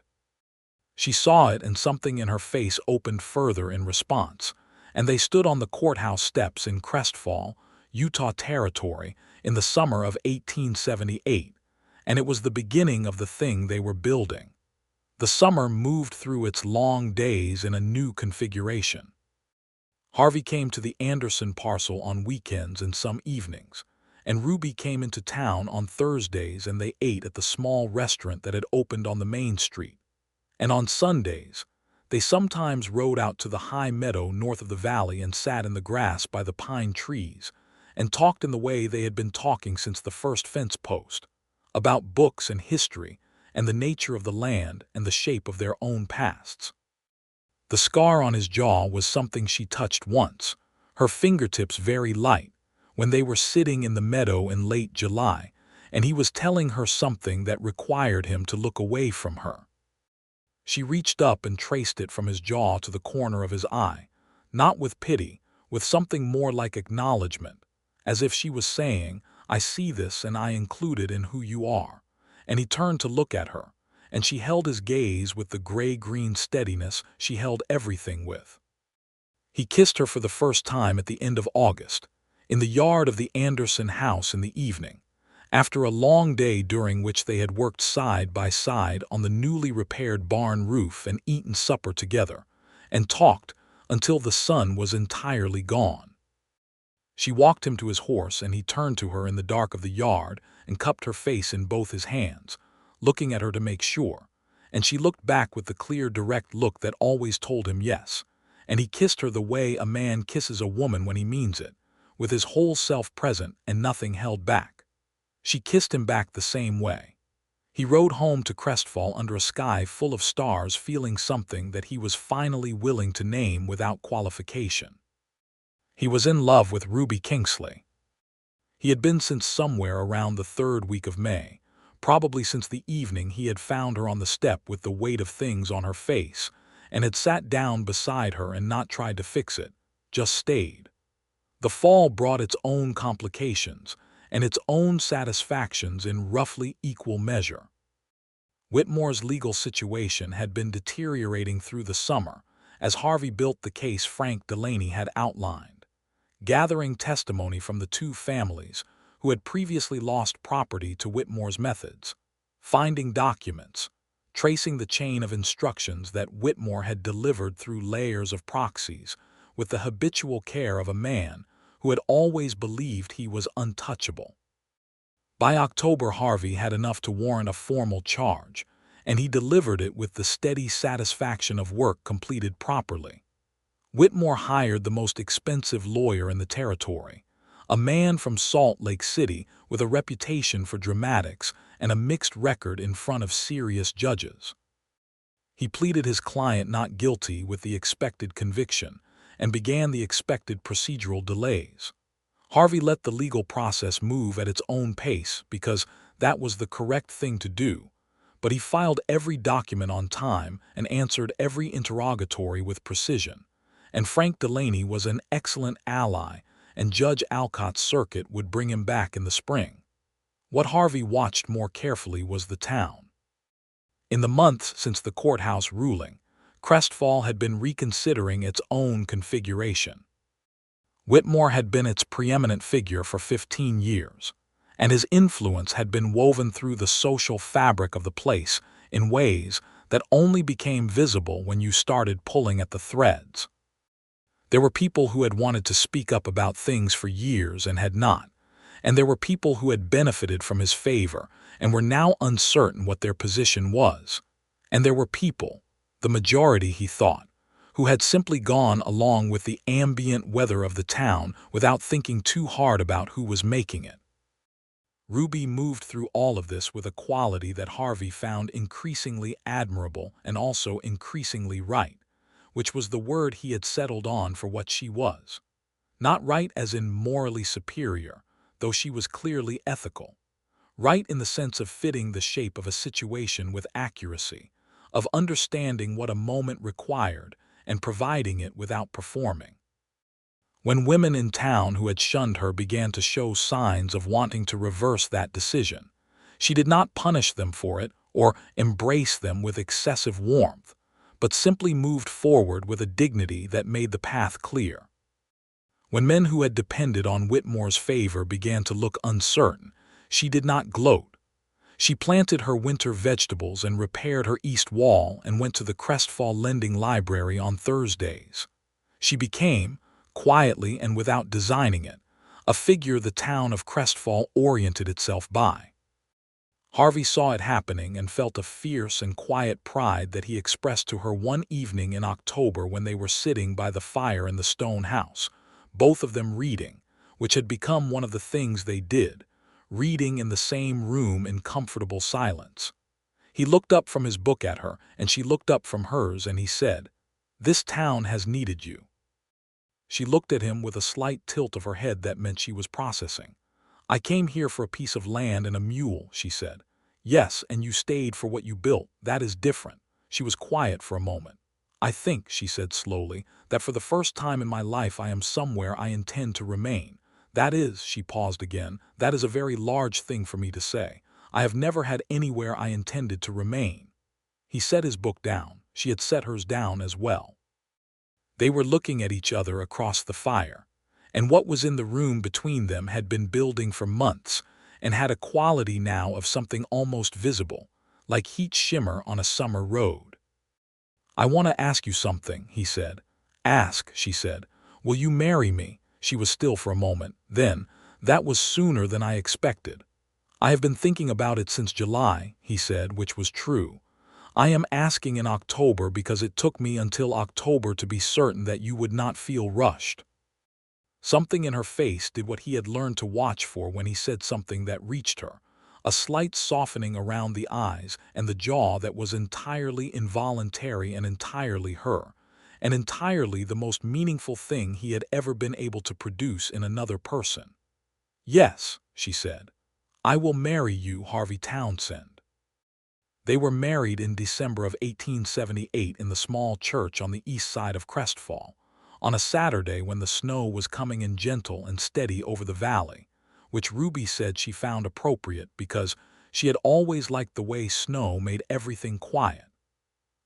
She saw it, and something in her face opened further in response, and they stood on the courthouse steps in Crestfall, Utah Territory, in the summer of 1878, and it was the beginning of the thing they were building. The summer moved through its long days in a new configuration. Harvey came to the Anderson parcel on weekends and some evenings, and Ruby came into town on Thursdays and they ate at the small restaurant that had opened on the main street. And on Sundays, they sometimes rode out to the high meadow north of the valley and sat in the grass by the pine trees and talked in the way they had been talking since the first fence post, about books and history and the nature of the land and the shape of their own pasts. The scar on his jaw was something she touched once, her fingertips very light, when they were sitting in the meadow in late July, and he was telling her something that required him to look away from her. She reached up and traced it from his jaw to the corner of his eye, not with pity, with something more like acknowledgement, as if she was saying, "I see this and I include it in who you are." And he turned to look at her, and she held his gaze with the gray-green steadiness she held everything with. He kissed her for the first time at the end of August, in the yard of the Anderson house in the evening, after a long day during which they had worked side by side on the newly repaired barn roof and eaten supper together, and talked until the sun was entirely gone. She walked him to his horse, and he turned to her in the dark of the yard and cupped her face in both his hands, looking at her to make sure, and she looked back with the clear, direct look that always told him yes, and he kissed her the way a man kisses a woman when he means it, with his whole self present and nothing held back. She kissed him back the same way. He rode home to Crestfall under a sky full of stars, feeling something that he was finally willing to name without qualification. He was in love with Ruby Kingsley. He had been since somewhere around the third week of May, probably since the evening he had found her on the step with the weight of things on her face, and had sat down beside her and not tried to fix it, just stayed. The fall brought its own complications and its own satisfactions in roughly equal measure. Whitmore's legal situation had been deteriorating through the summer as Harvey built the case Frank Delaney had outlined, gathering testimony from the two families who had previously lost property to Whitmore's methods, finding documents, tracing the chain of instructions that Whitmore had delivered through layers of proxies with the habitual care of a man who had always believed he was untouchable. By October, Harvey had enough to warrant a formal charge, and he delivered it with the steady satisfaction of work completed properly. Whitmore hired the most expensive lawyer in the territory, a man from Salt Lake City with a reputation for dramatics and a mixed record in front of serious judges. He pleaded his client not guilty with the expected conviction and began the expected procedural delays. Harvey let the legal process move at its own pace because that was the correct thing to do, but he filed every document on time and answered every interrogatory with precision. And Frank Delaney was an excellent ally, and Judge Alcott's circuit would bring him back in the spring. What Harvey watched more carefully was the town. In the months since the courthouse ruling, Crestfall had been reconsidering its own configuration. Whitmore had been its preeminent figure for 15 years, and his influence had been woven through the social fabric of the place in ways that only became visible when you started pulling at the threads. There were people who had wanted to speak up about things for years and had not, and there were people who had benefited from his favor and were now uncertain what their position was. And there were people, the majority he thought, who had simply gone along with the ambient weather of the town without thinking too hard about who was making it. Ruby moved through all of this with a quality that Harvey found increasingly admirable and also increasingly right, which was the word he had settled on for what she was. Not right as in morally superior, though she was clearly ethical. Right in the sense of fitting the shape of a situation with accuracy, of understanding what a moment required and providing it without performing. When women in town who had shunned her began to show signs of wanting to reverse that decision, she did not punish them for it or embrace them with excessive warmth, but simply moved forward with a dignity that made the path clear. When men who had depended on Whitmore's favor began to look uncertain, she did not gloat. She planted her winter vegetables and repaired her east wall and went to the Crestfall lending library on Thursdays. She became, quietly and without designing it, a figure the town of Crestfall oriented itself by. Harvey saw it happening and felt a fierce and quiet pride that he expressed to her one evening in October when they were sitting by the fire in the stone house, both of them reading, which had become one of the things they did, reading in the same room in comfortable silence. He looked up from his book at her, and she looked up from hers, and he said, "This town has needed you." She looked at him with a slight tilt of her head that meant she was processing. "I came here for a piece of land and a mule," she said. "Yes, and you stayed for what you built. That is different." She was quiet for a moment. "I think," she said slowly, "that for the first time in my life I am somewhere I intend to remain. That is," she paused again, "that is a very large thing for me to say. I have never had anywhere I intended to remain." He set his book down. She had set hers down as well. They were looking at each other across the fire, and what was in the room between them had been building for months and had a quality now of something almost visible, like heat shimmer on a summer road. "I want to ask you something," he said. "Ask," she said. "Will you marry me?" She was still for a moment. Then, "That was sooner than I expected." "I have been thinking about it since July," he said, which was true. "I am asking in October because it took me until October to be certain that you would not feel rushed." Something in her face did what he had learned to watch for when he said something that reached her, a slight softening around the eyes and the jaw that was entirely involuntary and entirely her, and entirely the most meaningful thing he had ever been able to produce in another person. "Yes," she said, "I will marry you, Harvey Townsend." They were married in December of 1878 in the small church on the east side of Crestfall, on a Saturday when the snow was coming in gentle and steady over the valley, which Ruby said she found appropriate because she had always liked the way snow made everything quiet.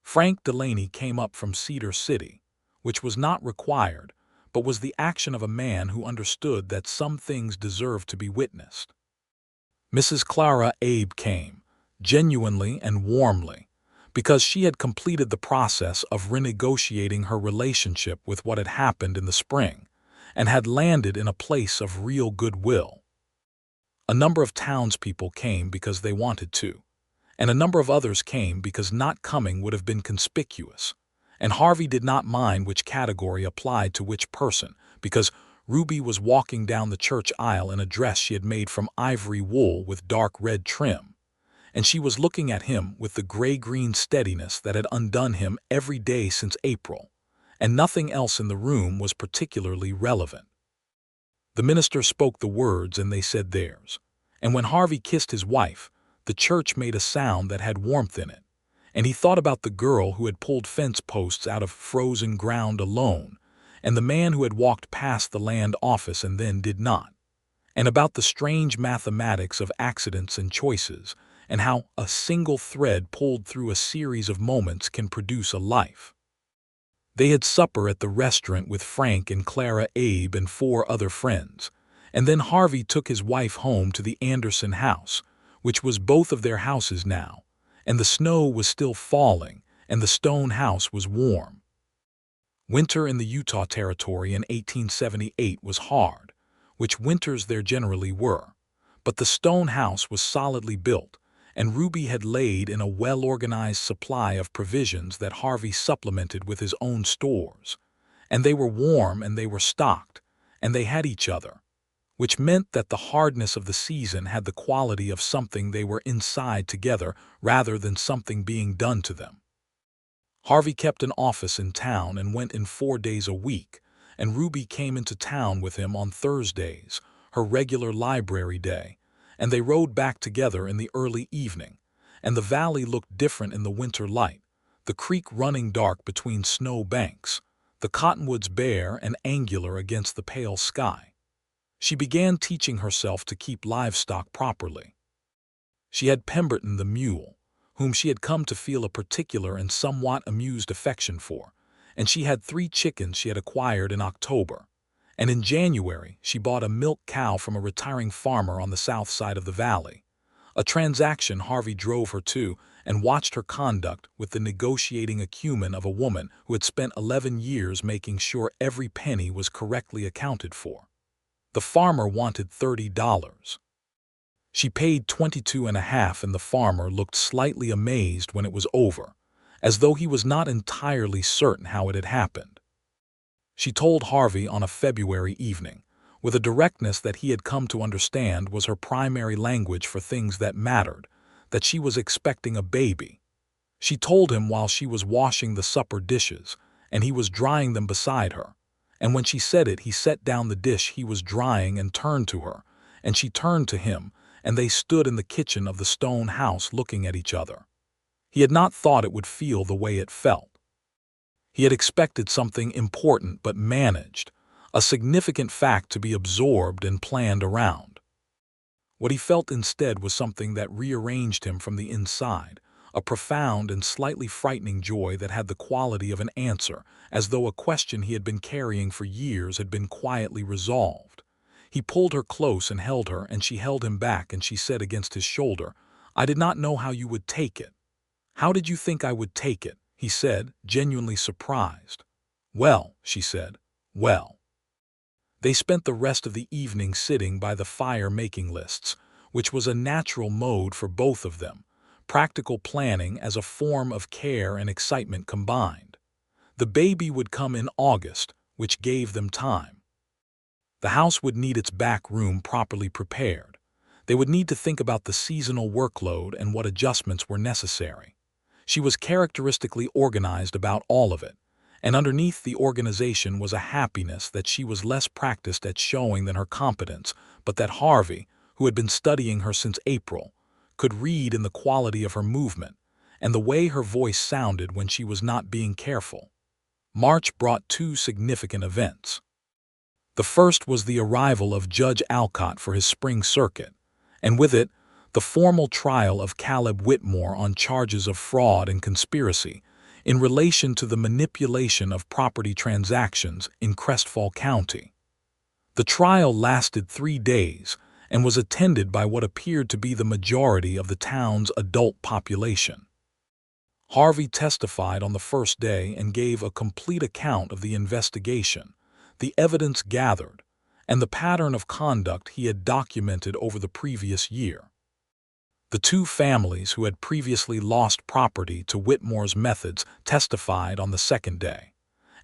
Frank Delaney came up from Cedar City, which was not required, but was the action of a man who understood that some things deserved to be witnessed. Mrs. Clara Abe came, genuinely and warmly, because she had completed the process of renegotiating her relationship with what had happened in the spring, and had landed in a place of real goodwill. A number of townspeople came because they wanted to, and a number of others came because not coming would have been conspicuous, and Harvey did not mind which category applied to which person, because Ruby was walking down the church aisle in a dress she had made from ivory wool with dark red trim, and she was looking at him with the gray-green steadiness that had undone him every day since April, and nothing else in the room was particularly relevant. The minister spoke the words and they said theirs. And when Harvey kissed his wife, the church made a sound that had warmth in it. And he thought about the girl who had pulled fence posts out of frozen ground alone, and the man who had walked past the land office and then did not, and about the strange mathematics of accidents and choices, and how a single thread pulled through a series of moments can produce a life. They had supper at the restaurant with Frank and Clara, Abe, and 4 other friends, and then Harvey took his wife home to the Anderson house, which was both of their houses now, and the snow was still falling, and the stone house was warm. Winter in the Utah Territory in 1878 was hard, which winters there generally were, but the stone house was solidly built, and Ruby had laid in a well-organized supply of provisions that Harvey supplemented with his own stores, and they were warm and they were stocked, and they had each other, which meant that the hardness of the season had the quality of something they were inside together rather than something being done to them. Harvey kept an office in town and went in 4 days a week, and Ruby came into town with him on Thursdays, her regular library day, and they rode back together in the early evening, and the valley looked different in the winter light, the creek running dark between snow banks, the cottonwoods bare and angular against the pale sky. She began teaching herself to keep livestock properly. She had Pemberton the mule, whom she had come to feel a particular and somewhat amused affection for, and she had 3 chickens she had acquired in October, and in January she bought a milk cow from a retiring farmer on the south side of the valley, a transaction Harvey drove her to and watched her conduct with the negotiating acumen of a woman who had spent 11 years making sure every penny was correctly accounted for. The farmer wanted $30. She paid $22.50, and the farmer looked slightly amazed when it was over, as though he was not entirely certain how it had happened. She told Harvey on a February evening, with a directness that he had come to understand was her primary language for things that mattered, that she was expecting a baby. She told him while she was washing the supper dishes, and he was drying them beside her. And when she said it, he set down the dish he was drying and turned to her, and she turned to him, and they stood in the kitchen of the stone house looking at each other. He had not thought it would feel the way it felt. He had expected something important but managed, a significant fact to be absorbed and planned around. What he felt instead was something that rearranged him from the inside, a profound and slightly frightening joy that had the quality of an answer, as though a question he had been carrying for years had been quietly resolved. He pulled her close and held her, and she held him back, and she said against his shoulder, "I did not know how you would take it." "How did you think I would take it?" he said, genuinely surprised. "Well," she said, "well." They spent the rest of the evening sitting by the fire making lists, which was a natural mode for both of them, practical planning as a form of care and excitement combined. The baby would come in August, which gave them time. The house would need its back room properly prepared. They would need to think about the seasonal workload and what adjustments were necessary. She was characteristically organized about all of it, and underneath the organization was a happiness that she was less practiced at showing than her competence, but that Harvey, who had been studying her since April, could read in the quality of her movement and the way her voice sounded when she was not being careful. March brought 2 significant events. The first was the arrival of Judge Alcott for his spring circuit, and with it, the formal trial of Caleb Whitmore on charges of fraud and conspiracy in relation to the manipulation of property transactions in Crestfall County. The trial lasted 3 days and was attended by what appeared to be the majority of the town's adult population. Harvey testified on the first day and gave a complete account of the investigation, the evidence gathered, and the pattern of conduct he had documented over the previous year. The 2 families who had previously lost property to Whitmore's methods testified on the second day,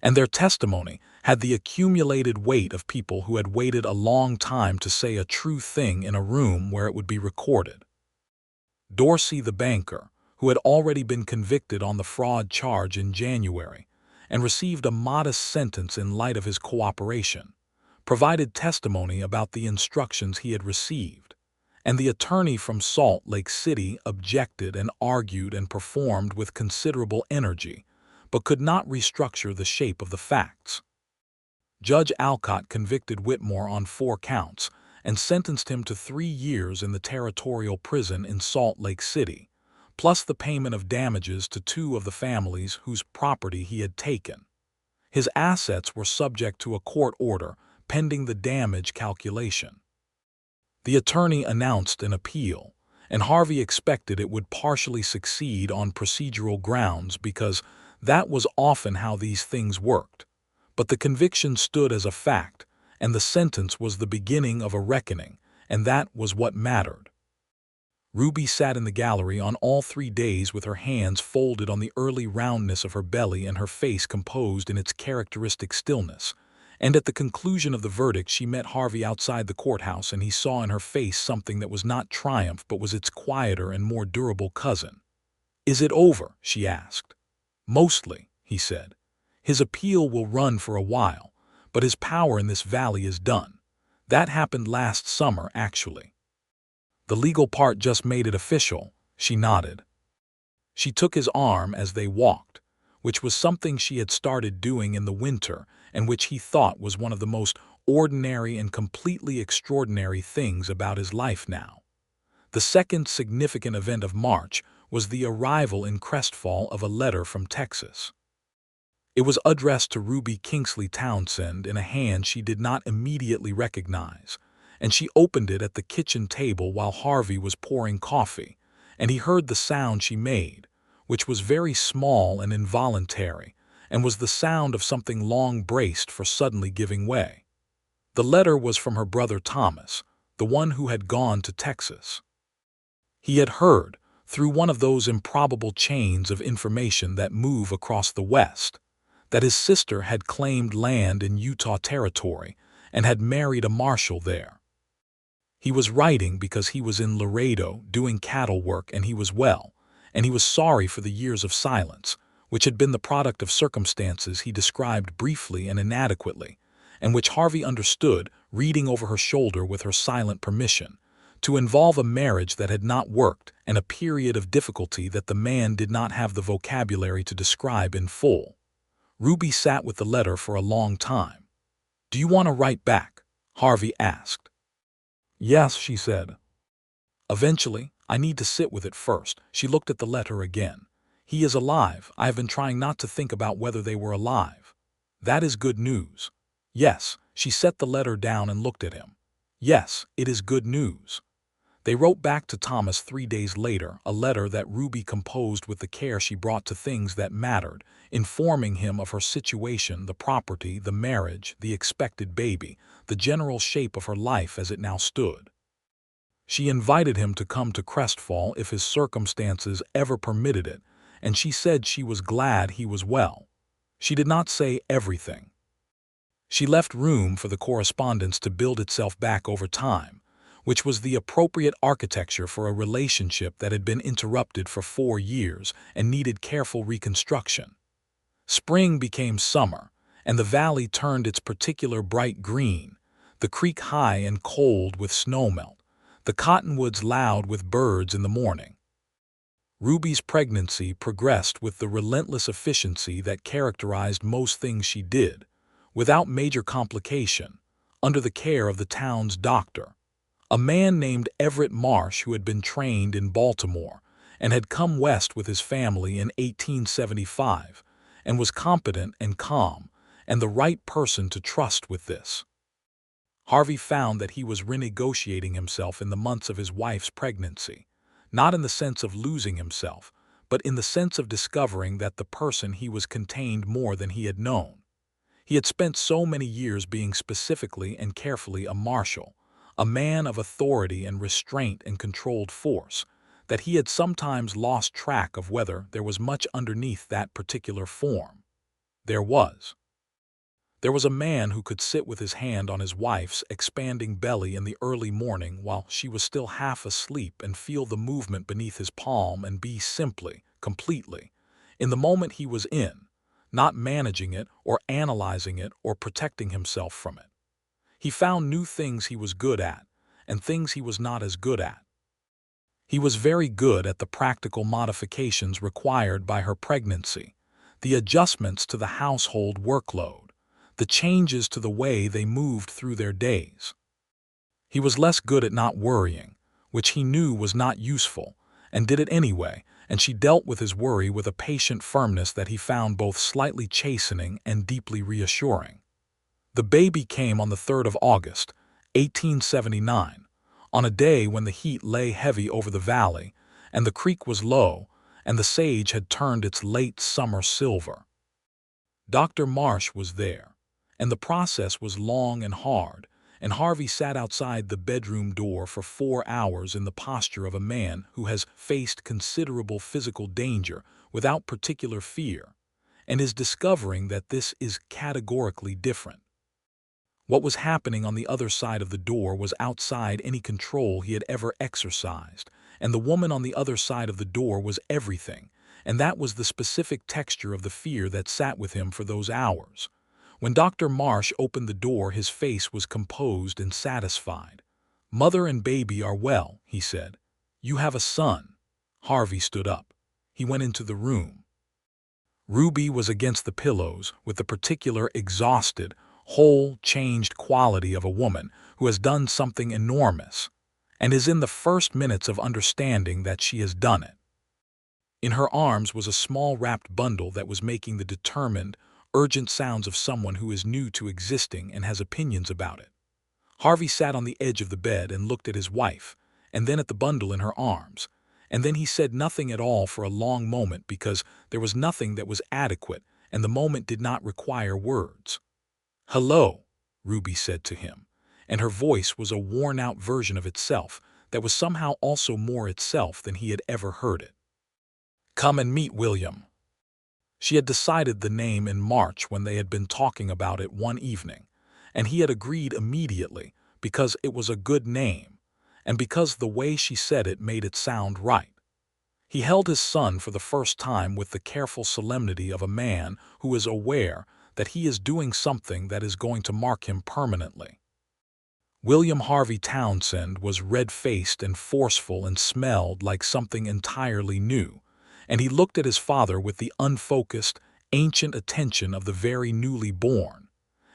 and their testimony had the accumulated weight of people who had waited a long time to say a true thing in a room where it would be recorded. Dorsey the banker, who had already been convicted on the fraud charge in January and received a modest sentence in light of his cooperation, provided testimony about the instructions he had received, and the attorney from Salt Lake City objected and argued and performed with considerable energy, but could not restructure the shape of the facts. Judge Alcott convicted Whitmore on 4 counts and sentenced him to 3 years in the territorial prison in Salt Lake City, plus the payment of damages to 2 of the families whose property he had taken. His assets were subject to a court order pending the damage calculation. The attorney announced an appeal, and Harvey expected it would partially succeed on procedural grounds because that was often how these things worked. But the conviction stood as a fact, and the sentence was the beginning of a reckoning, and that was what mattered. Ruby sat in the gallery on all 3 days with her hands folded on the early roundness of her belly and her face composed in its characteristic stillness. And at the conclusion of the verdict she met Harvey outside the courthouse, and he saw in her face something that was not triumph but was its quieter and more durable cousin. "Is it over?" she asked. "Mostly," he said. "His appeal will run for a while, but his power in this valley is done. That happened last summer, actually." "The legal part just made it official," she nodded. She took his arm as they walked, which was something she had started doing in the winter and which he thought was one of the most ordinary and completely extraordinary things about his life now. The second significant event of March was the arrival in Crestfall of a letter from Texas. It was addressed to Ruby Kingsley Townsend in a hand she did not immediately recognize, and she opened it at the kitchen table while Harvey was pouring coffee, and he heard the sound she made, which was very small and involuntary, and was the sound of something long braced for suddenly giving way. The letter was from her brother Thomas, the one who had gone to Texas. He had heard, through one of those improbable chains of information that move across the West, that his sister had claimed land in Utah Territory and had married a marshal there. He was writing because he was in Laredo doing cattle work, and he was well, and he was sorry for the years of silence, which had been the product of circumstances he described briefly and inadequately, and which Harvey understood, reading over her shoulder with her silent permission, to involve a marriage that had not worked and a period of difficulty that the man did not have the vocabulary to describe in full. Ruby sat with the letter for a long time. "Do you want to write back?" Harvey asked. "Yes," she said. "Eventually, I need to sit with it first." She looked at the letter again. "He is alive. I have been trying not to think about whether they were alive." "That is good news." "Yes." She set the letter down and looked at him. "Yes, it is good news." They wrote back to Thomas 3 days later, a letter that Ruby composed with the care she brought to things that mattered, informing him of her situation, the property, the marriage, the expected baby, the general shape of her life as it now stood. She invited him to come to Crestfall if his circumstances ever permitted it, and she said she was glad he was well. She did not say everything. She left room for the correspondence to build itself back over time, which was the appropriate architecture for a relationship that had been interrupted for 4 years and needed careful reconstruction. Spring became summer, and the valley turned its particular bright green, the creek high and cold with snowmelt, the cottonwoods loud with birds in the morning. Ruby's pregnancy progressed with the relentless efficiency that characterized most things she did, without major complication, under the care of the town's doctor, a man named Everett Marsh who had been trained in Baltimore and had come west with his family in 1875 and was competent and calm and the right person to trust with this. Harvey found that he was renegotiating himself in the months of his wife's pregnancy, not in the sense of losing himself, but in the sense of discovering that the person he was contained more than he had known. He had spent so many years being specifically and carefully a marshal, a man of authority and restraint and controlled force, that he had sometimes lost track of whether there was much underneath that particular form. There was. There was a man who could sit with his hand on his wife's expanding belly in the early morning while she was still half asleep and feel the movement beneath his palm and be simply, completely, in the moment he was in, not managing it or analyzing it or protecting himself from it. He found new things he was good at, and things he was not as good at. He was very good at the practical modifications required by her pregnancy, the adjustments to the household workload, the changes to the way they moved through their days. He was less good at not worrying, which he knew was not useful, and did it anyway, and she dealt with his worry with a patient firmness that he found both slightly chastening and deeply reassuring. The baby came on the 3rd of August, 1879, on a day when the heat lay heavy over the valley, and the creek was low, and the sage had turned its late summer silver. Dr. Marsh was there, and the process was long and hard, and Harvey sat outside the bedroom door for 4 hours in the posture of a man who has faced considerable physical danger without particular fear, and is discovering that this is categorically different. What was happening on the other side of the door was outside any control he had ever exercised, and the woman on the other side of the door was everything, and that was the specific texture of the fear that sat with him for those hours. When Dr. Marsh opened the door, his face was composed and satisfied. "Mother and baby are well," he said. "You have a son." Harvey stood up. He went into the room. Ruby was against the pillows with the particular exhausted, whole, changed quality of a woman who has done something enormous, and is in the first minutes of understanding that she has done it. In her arms was a small wrapped bundle that was making the determined, urgent sounds of someone who is new to existing and has opinions about it. Harvey sat on the edge of the bed and looked at his wife, and then at the bundle in her arms, and then he said nothing at all for a long moment because there was nothing that was adequate and the moment did not require words. "Hello," Ruby said to him, and her voice was a worn-out version of itself that was somehow also more itself than he had ever heard it. "Come and meet William." She had decided the name in March when they had been talking about it one evening, and he had agreed immediately because it was a good name, and because the way she said it made it sound right. He held his son for the first time with the careful solemnity of a man who is aware that he is doing something that is going to mark him permanently. William Harvey Townsend was red-faced and forceful and smelled like something entirely new, and he looked at his father with the unfocused, ancient attention of the very newly born.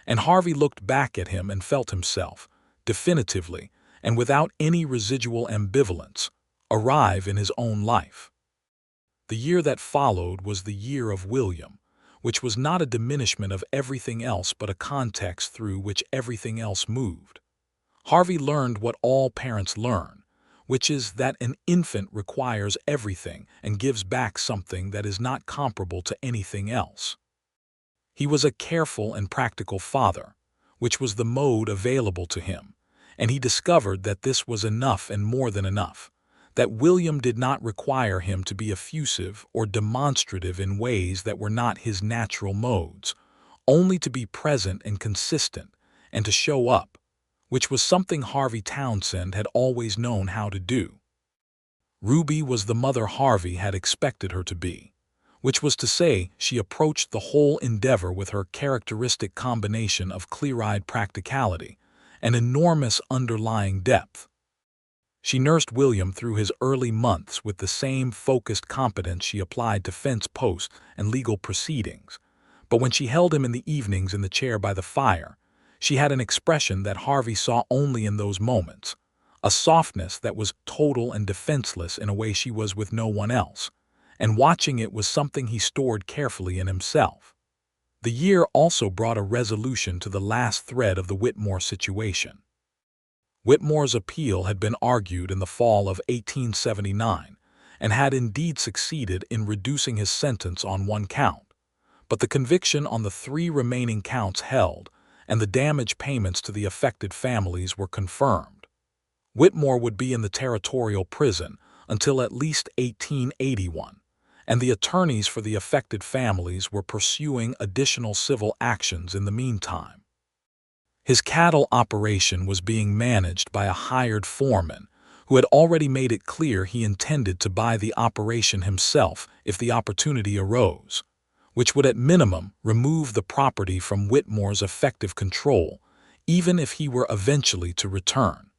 And Harvey looked back at him and felt himself, definitively, and without any residual ambivalence, arrive in his own life. The year that followed was the year of William, which was not a diminishment of everything else but a context through which everything else moved. Harvey learned what all parents learn, which is that an infant requires everything and gives back something that is not comparable to anything else. He was a careful and practical father, which was the mode available to him, and he discovered that this was enough and more than enough, that William did not require him to be effusive or demonstrative in ways that were not his natural modes, only to be present and consistent and to show up, which was something Harvey Townsend had always known how to do. Ruby was the mother Harvey had expected her to be, which was to say she approached the whole endeavor with her characteristic combination of clear-eyed practicality and enormous underlying depth. She nursed William through his early months with the same focused competence she applied to fence posts and legal proceedings, but when she held him in the evenings in the chair by the fire, she had an expression that Harvey saw only in those moments, a softness that was total and defenseless in a way she was with no one else, and watching it was something he stored carefully in himself. The year also brought a resolution to the last thread of the Whitmore situation. Whitmore's appeal had been argued in the fall of 1879 and had indeed succeeded in reducing his sentence on one count, but the conviction on the 3 remaining counts held, and the damage payments to the affected families were confirmed. Whitmore would be in the territorial prison until at least 1881, and the attorneys for the affected families were pursuing additional civil actions in the meantime. His cattle operation was being managed by a hired foreman who had already made it clear he intended to buy the operation himself if the opportunity arose, which would at minimum remove the property from Whitmore's effective control, even if he were eventually to return.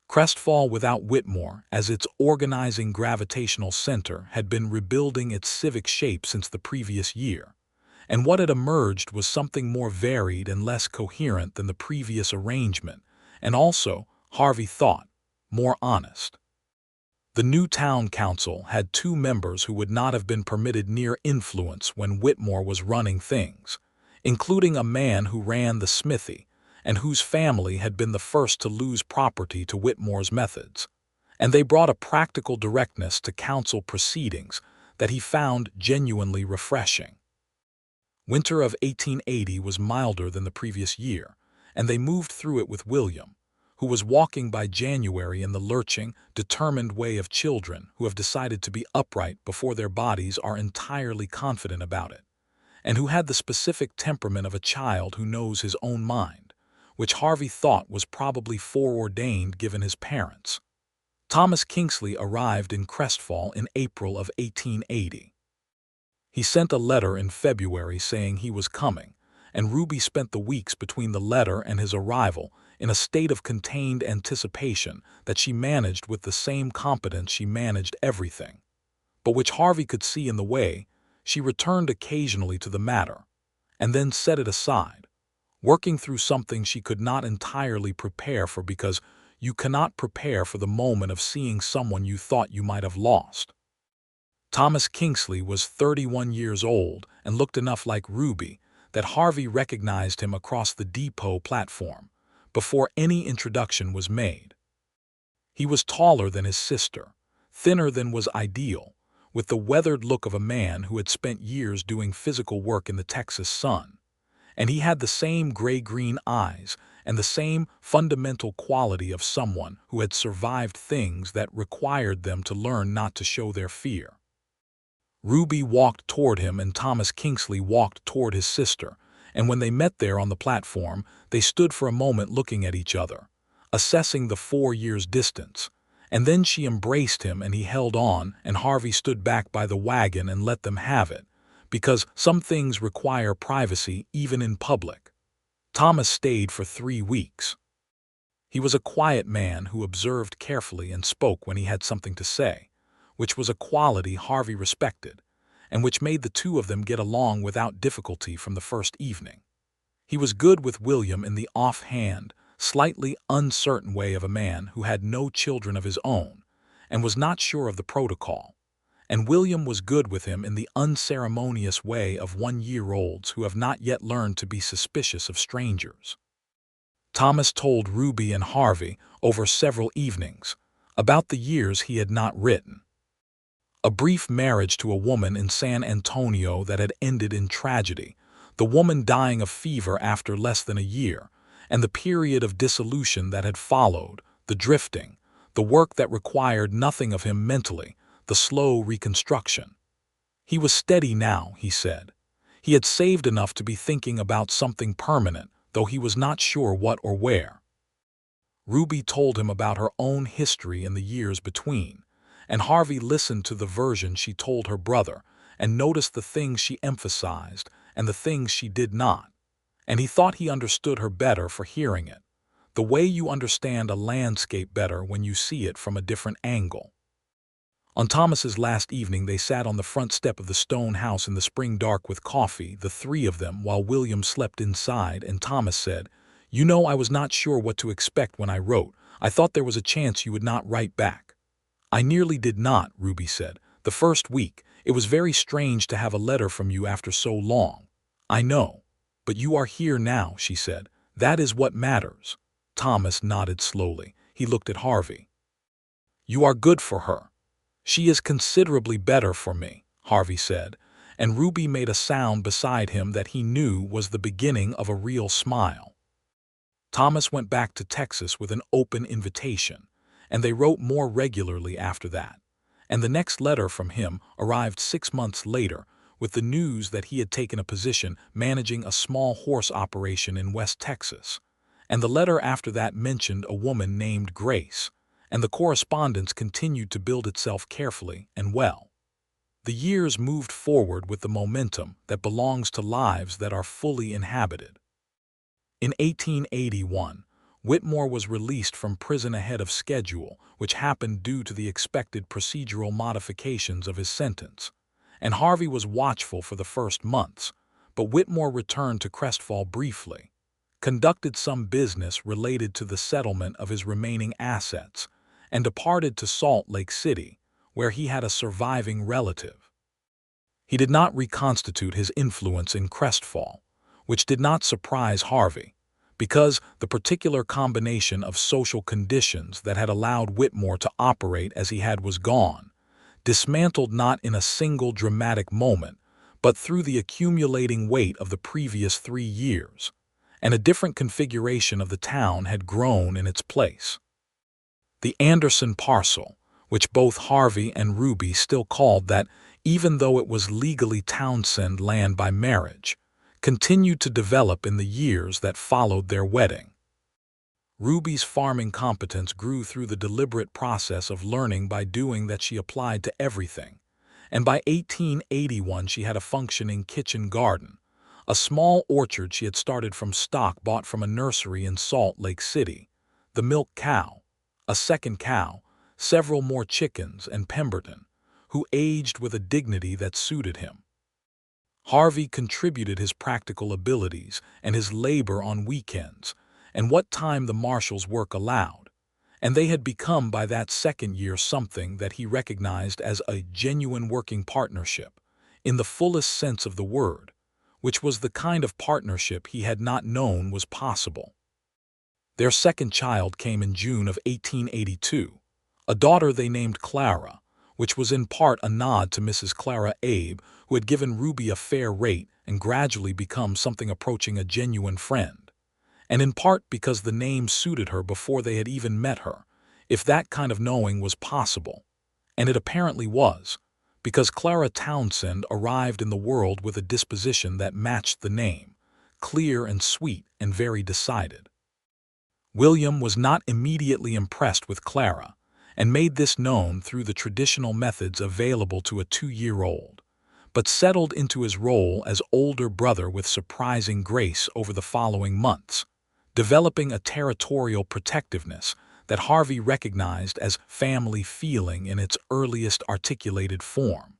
Crestfall without Whitmore as its organizing gravitational center had been rebuilding its civic shape since the previous year, and what had emerged was something more varied and less coherent than the previous arrangement, and also, Harvey thought, more honest. The new town council had 2 members who would not have been permitted near influence when Whitmore was running things, including a man who ran the smithy and whose family had been the first to lose property to Whitmore's methods, and they brought a practical directness to council proceedings that he found genuinely refreshing. Winter of 1880 was milder than the previous year, and they moved through it with William, who was walking by January in the lurching, determined way of children who have decided to be upright before their bodies are entirely confident about it, and who had the specific temperament of a child who knows his own mind, which Harvey thought was probably foreordained given his parents. Thomas Kingsley arrived in Crestfall in April of 1880. He sent a letter in February saying he was coming, and Ruby spent the weeks between the letter and his arrival in a state of contained anticipation that she managed with the same competence she managed everything, but which Harvey could see in the way she returned occasionally to the matter, and then set it aside, working through something she could not entirely prepare for, because you cannot prepare for the moment of seeing someone you thought you might have lost. Thomas Kingsley was 31 years old and looked enough like Ruby that Harvey recognized him across the depot platform before any introduction was made. He was taller than his sister, thinner than was ideal, with the weathered look of a man who had spent years doing physical work in the Texas sun, and he had the same gray-green eyes and the same fundamental quality of someone who had survived things that required them to learn not to show their fear. Ruby walked toward him and Thomas Kingsley walked toward his sister, and when they met there on the platform, they stood for a moment looking at each other, assessing the 4 years' distance, and then she embraced him and he held on, and Harvey stood back by the wagon and let them have it, because some things require privacy even in public. Thomas stayed for 3 weeks. He was a quiet man who observed carefully and spoke when he had something to say, which was a quality Harvey respected, and which made the 2 of them get along without difficulty from the first evening. He was good with William in the offhand, slightly uncertain way of a man who had no children of his own and was not sure of the protocol, and William was good with him in the unceremonious way of 1-year-olds who have not yet learned to be suspicious of strangers. Thomas told Ruby and Harvey over several evenings about the years he had not written. A brief marriage to a woman in San Antonio that had ended in tragedy, the woman dying of fever after less than a year, and the period of dissolution that had followed, the drifting, the work that required nothing of him mentally, the slow reconstruction. He was steady now, he said. He had saved enough to be thinking about something permanent, though he was not sure what or where. Ruby told him about her own history in the years between, and Harvey listened to the version she told her brother and noticed the things she emphasized and the things she did not, and he thought he understood her better for hearing it, the way you understand a landscape better when you see it from a different angle. On Thomas's last evening they sat on the front step of the stone house in the spring dark with coffee, the 3 of them, while William slept inside, and Thomas said, "You know, I was not sure what to expect when I wrote. I thought there was a chance you would not write back." "I nearly did not," Ruby said. "The first week, it was very strange to have a letter from you after so long." "I know. But you are here now," she said. "That is what matters." Thomas nodded slowly. He looked at Harvey. "You are good for her." "She is considerably better for me," Harvey said, and Ruby made a sound beside him that he knew was the beginning of a real smile. Thomas went back to Texas with an open invitation, and they wrote more regularly after that, and the next letter from him arrived 6 months later with the news that he had taken a position managing a small horse operation in West Texas, and the letter after that mentioned a woman named Grace, and the correspondence continued to build itself carefully and well. The years moved forward with the momentum that belongs to lives that are fully inhabited. In 1881, Whitmore was released from prison ahead of schedule, which happened due to the expected procedural modifications of his sentence, and Harvey was watchful for the first months, but Whitmore returned to Crestfall briefly, conducted some business related to the settlement of his remaining assets, and departed to Salt Lake City, where he had a surviving relative. He did not reconstitute his influence in Crestfall, which did not surprise Harvey, because the particular combination of social conditions that had allowed Whitmore to operate as he had was gone, dismantled not in a single dramatic moment, but through the accumulating weight of the previous 3 years, and a different configuration of the town had grown in its place. The Anderson parcel, which both Harvey and Ruby still called that, even though it was legally Townsend land by marriage, continued to develop in the years that followed their wedding. Ruby's farming competence grew through the deliberate process of learning by doing that she applied to everything, and by 1881 she had a functioning kitchen garden, a small orchard she had started from stock bought from a nursery in Salt Lake City, the milk cow, a second cow, several more chickens, and Pemberton, who aged with a dignity that suited him. Harvey contributed his practical abilities and his labor on weekends and what time the marshal's work allowed, and they had become by that second year something that he recognized as a genuine working partnership, in the fullest sense of the word, which was the kind of partnership he had not known was possible. Their second child came in June of 1882, a daughter they named Clara, which was in part a nod to Mrs. Clara Abe, who had given Ruby a fair rate and gradually become something approaching a genuine friend, and in part because the name suited her before they had even met her, if that kind of knowing was possible, and it apparently was, because Clara Townsend arrived in the world with a disposition that matched the name, clear and sweet and very decided. William was not immediately impressed with Clara, and made this known through the traditional methods available to a 2-year-old, but settled into his role as older brother with surprising grace over the following months, developing a territorial protectiveness that Harvey recognized as family feeling in its earliest articulated form.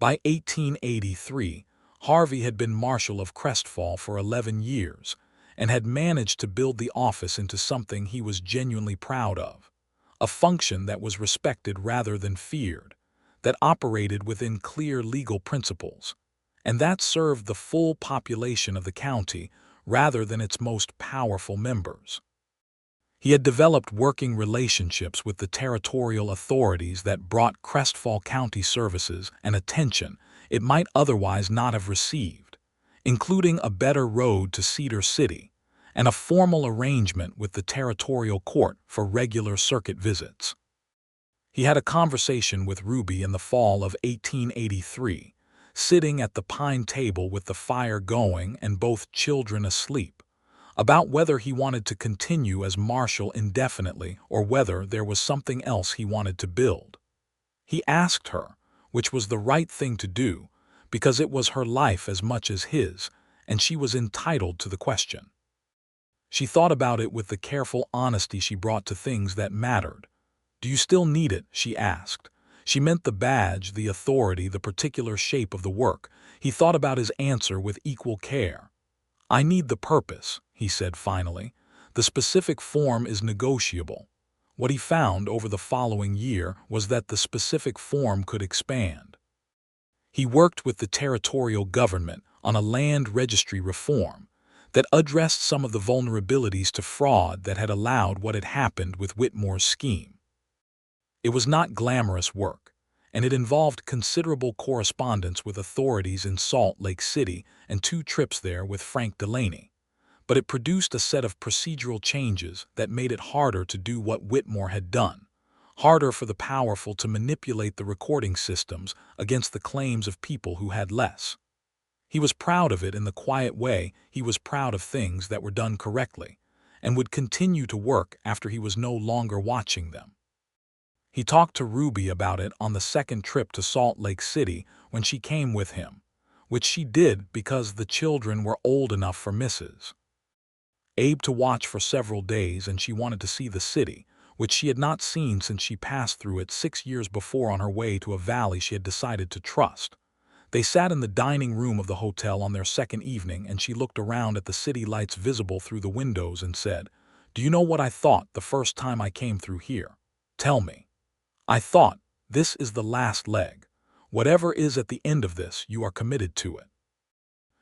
By 1883, Harvey had been Marshal of Crestfall for 11 years and had managed to build the office into something he was genuinely proud of, a function that was respected rather than feared, that operated within clear legal principles, and that served the full population of the county rather than its most powerful members. He had developed working relationships with the territorial authorities that brought Crestfall County services and attention it might otherwise not have received, including a better road to Cedar City and a formal arrangement with the territorial court for regular circuit visits. He had a conversation with Ruby in the fall of 1883, sitting at the pine table with the fire going and both children asleep, about whether he wanted to continue as Marshal indefinitely or whether there was something else he wanted to build. He asked her, which was the right thing to do, because it was her life as much as his, and she was entitled to the question. She thought about it with the careful honesty she brought to things that mattered. "Do you still need it?" she asked. She meant the badge, the authority, the particular shape of the work. He thought about his answer with equal care. "I need the purpose," he said finally. "The specific form is negotiable." What he found over the following year was that the specific form could expand. He worked with the territorial government on a land registry reform that addressed some of the vulnerabilities to fraud that had allowed what had happened with Whitmore's scheme. It was not glamorous work, and it involved considerable correspondence with authorities in Salt Lake City and 2 trips there with Frank Delaney, but it produced a set of procedural changes that made it harder to do what Whitmore had done, harder for the powerful to manipulate the recording systems against the claims of people who had less. He was proud of it in the quiet way he was proud of things that were done correctly, and would continue to work after he was no longer watching them. He talked to Ruby about it on the second trip to Salt Lake City when she came with him, which she did because the children were old enough for Mrs. Abe to watch for several days, and she wanted to see the city, which she had not seen since she passed through it 6 years before on her way to a valley she had decided to trust. They sat in the dining room of the hotel on their second evening, and she looked around at the city lights visible through the windows and said, "Do you know what I thought the first time I came through here? Tell me." "I thought, this is the last leg. Whatever is at the end of this, you are committed to it.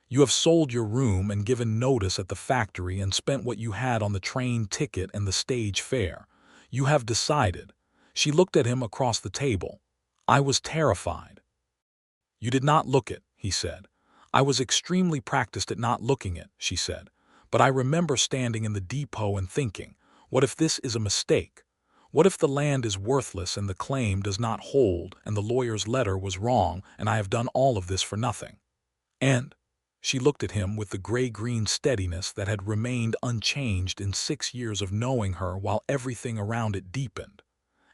You have sold your room and given notice at the factory and spent what you had on the train ticket and the stage fare. You have decided." She looked at him across the table. "I was terrified." "You did not look it," he said. "I was extremely practiced at not looking it," she said. "But I remember standing in the depot and thinking, what if this is a mistake? What if the land is worthless and the claim does not hold and the lawyer's letter was wrong and I have done all of this for nothing?" And she looked at him with the gray-green steadiness that had remained unchanged in 6 years of knowing her while everything around it deepened.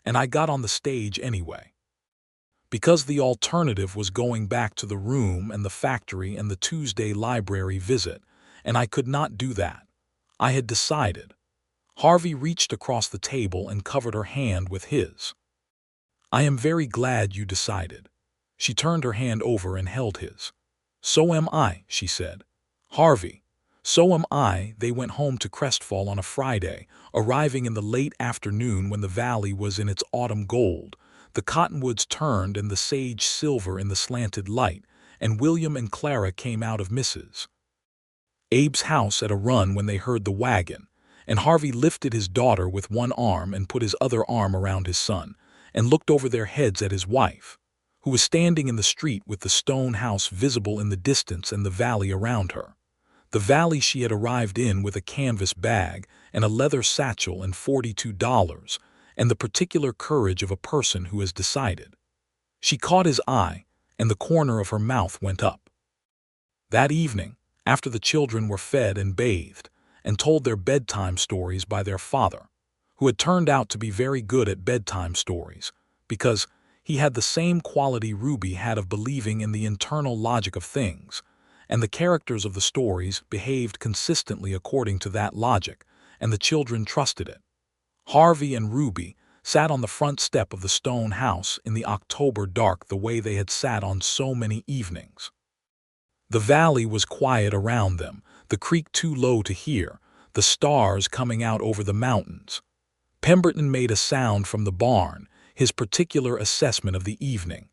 "And I got on the stage anyway. Because the alternative was going back to the room and the factory and the Tuesday library visit, and I could not do that. I had decided." Harvey reached across the table and covered her hand with his. "I am very glad you decided." She turned her hand over and held his. "So am I," she said. "Harvey, so am I." They went home to Crestfall on a Friday, arriving in the late afternoon when the valley was in its autumn gold. The cottonwoods turned and the sage silver in the slanted light, and William and Clara came out of Mrs. Abe's house at a run when they heard the wagon, and Harvey lifted his daughter with one arm and put his other arm around his son, and looked over their heads at his wife, who was standing in the street with the stone house visible in the distance and the valley around her. The valley she had arrived in with a canvas bag and a leather satchel and $42, and the particular courage of a person who has decided. She caught his eye, and the corner of her mouth went up. That evening, after the children were fed and bathed, and told their bedtime stories by their father, who had turned out to be very good at bedtime stories, because he had the same quality Ruby had of believing in the internal logic of things, and the characters of the stories behaved consistently according to that logic, and the children trusted it. Harvey and Ruby sat on the front step of the stone house in the October dark the way they had sat on so many evenings. The valley was quiet around them, the creek too low to hear, the stars coming out over the mountains. Pemberton made a sound from the barn, his particular assessment of the evening.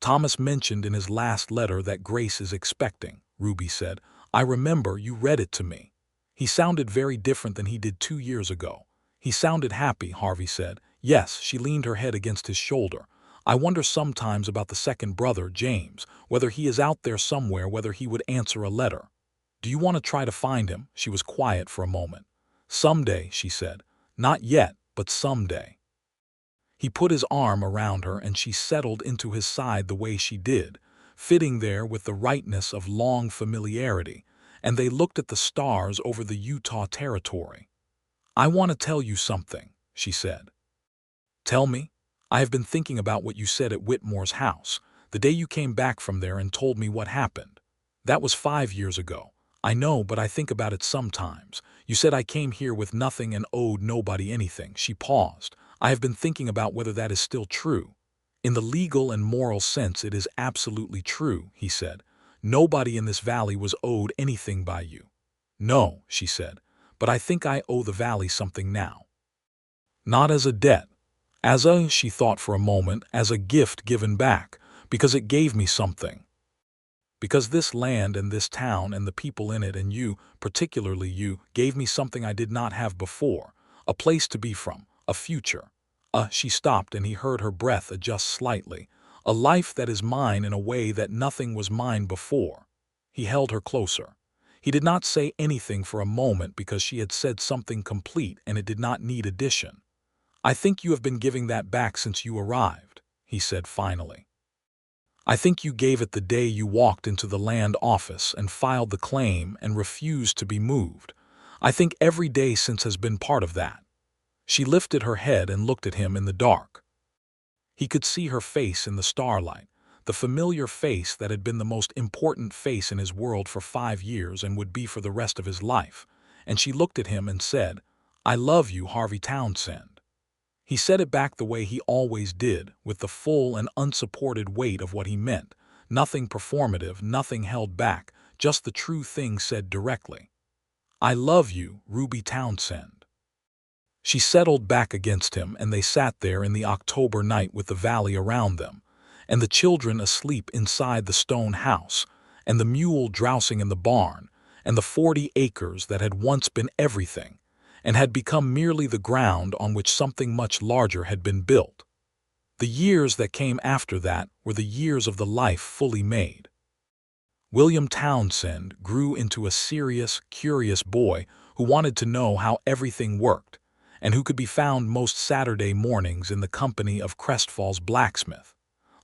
"Thomas mentioned in his last letter that Grace is expecting," Ruby said. "I remember you read it to me. He sounded very different than he did 2 years ago." "He sounded happy," Harvey said. "Yes," she leaned her head against his shoulder. "I wonder sometimes about the second brother, James, whether he is out there somewhere, whether he would answer a letter. Do you want to try to find him?" She was quiet for a moment. "Someday," she said. "Not yet, but someday." He put his arm around her and she settled into his side the way she did, fitting there with the rightness of long familiarity, and they looked at the stars over the Utah territory. "I want to tell you something," she said. "Tell me." "I have been thinking about what you said at Whitmore's house, the day you came back from there and told me what happened. That was 5 years ago. I know, but I think about it sometimes. You said I came here with nothing and owed nobody anything." She paused. "I have been thinking about whether that is still true." "In the legal and moral sense it is absolutely true," he said. "Nobody in this valley was owed anything by you." "No," she said, "but I think I owe the valley something now. Not as a debt, as a," she thought for a moment, "as a gift given back, because it gave me something. Because this land and this town and the people in it and you, particularly you, gave me something I did not have before, a place to be from, a future. She stopped and he heard her breath adjust slightly. "A life that is mine in a way that nothing was mine before." He held her closer. He did not say anything for a moment because she had said something complete and it did not need addition. "I think you have been giving that back since you arrived," he said finally. "I think you gave it the day you walked into the land office and filed the claim and refused to be moved. I think every day since has been part of that." She lifted her head and looked at him in the dark. He could see her face in the starlight, the familiar face that had been the most important face in his world for 5 years and would be for the rest of his life, and she looked at him and said, "I love you, Harvey Townsend." He said it back the way he always did, with the full and unsupported weight of what he meant. Nothing performative, nothing held back, just the true thing said directly. "I love you, Ruby Townsend." She settled back against him, and they sat there in the October night with the valley around them, and the children asleep inside the stone house, and the mule drowsing in the barn, and the 40 acres that had once been everything, and had become merely the ground on which something much larger had been built. The years that came after that were the years of the life fully made. William Townsend grew into a serious, curious boy who wanted to know how everything worked, and who could be found most Saturday mornings in the company of Crestfall's blacksmith,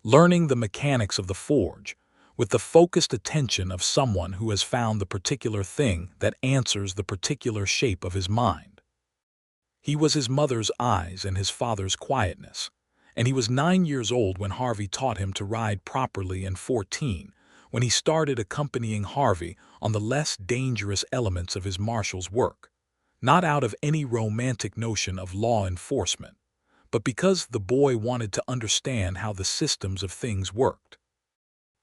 learning the mechanics of the forge, with the focused attention of someone who has found the particular thing that answers the particular shape of his mind. He was his mother's eyes and his father's quietness, and he was 9 years old when Harvey taught him to ride properly, and 14 when he started accompanying Harvey on the less dangerous elements of his marshal's work, not out of any romantic notion of law enforcement, but because the boy wanted to understand how the systems of things worked.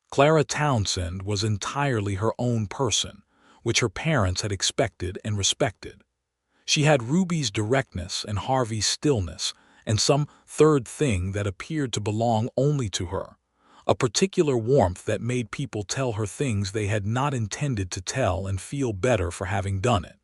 Clara Townsend was entirely her own person, which her parents had expected and respected. She had Ruby's directness and Harvey's stillness, and some third thing that appeared to belong only to her, a particular warmth that made people tell her things they had not intended to tell and feel better for having done it.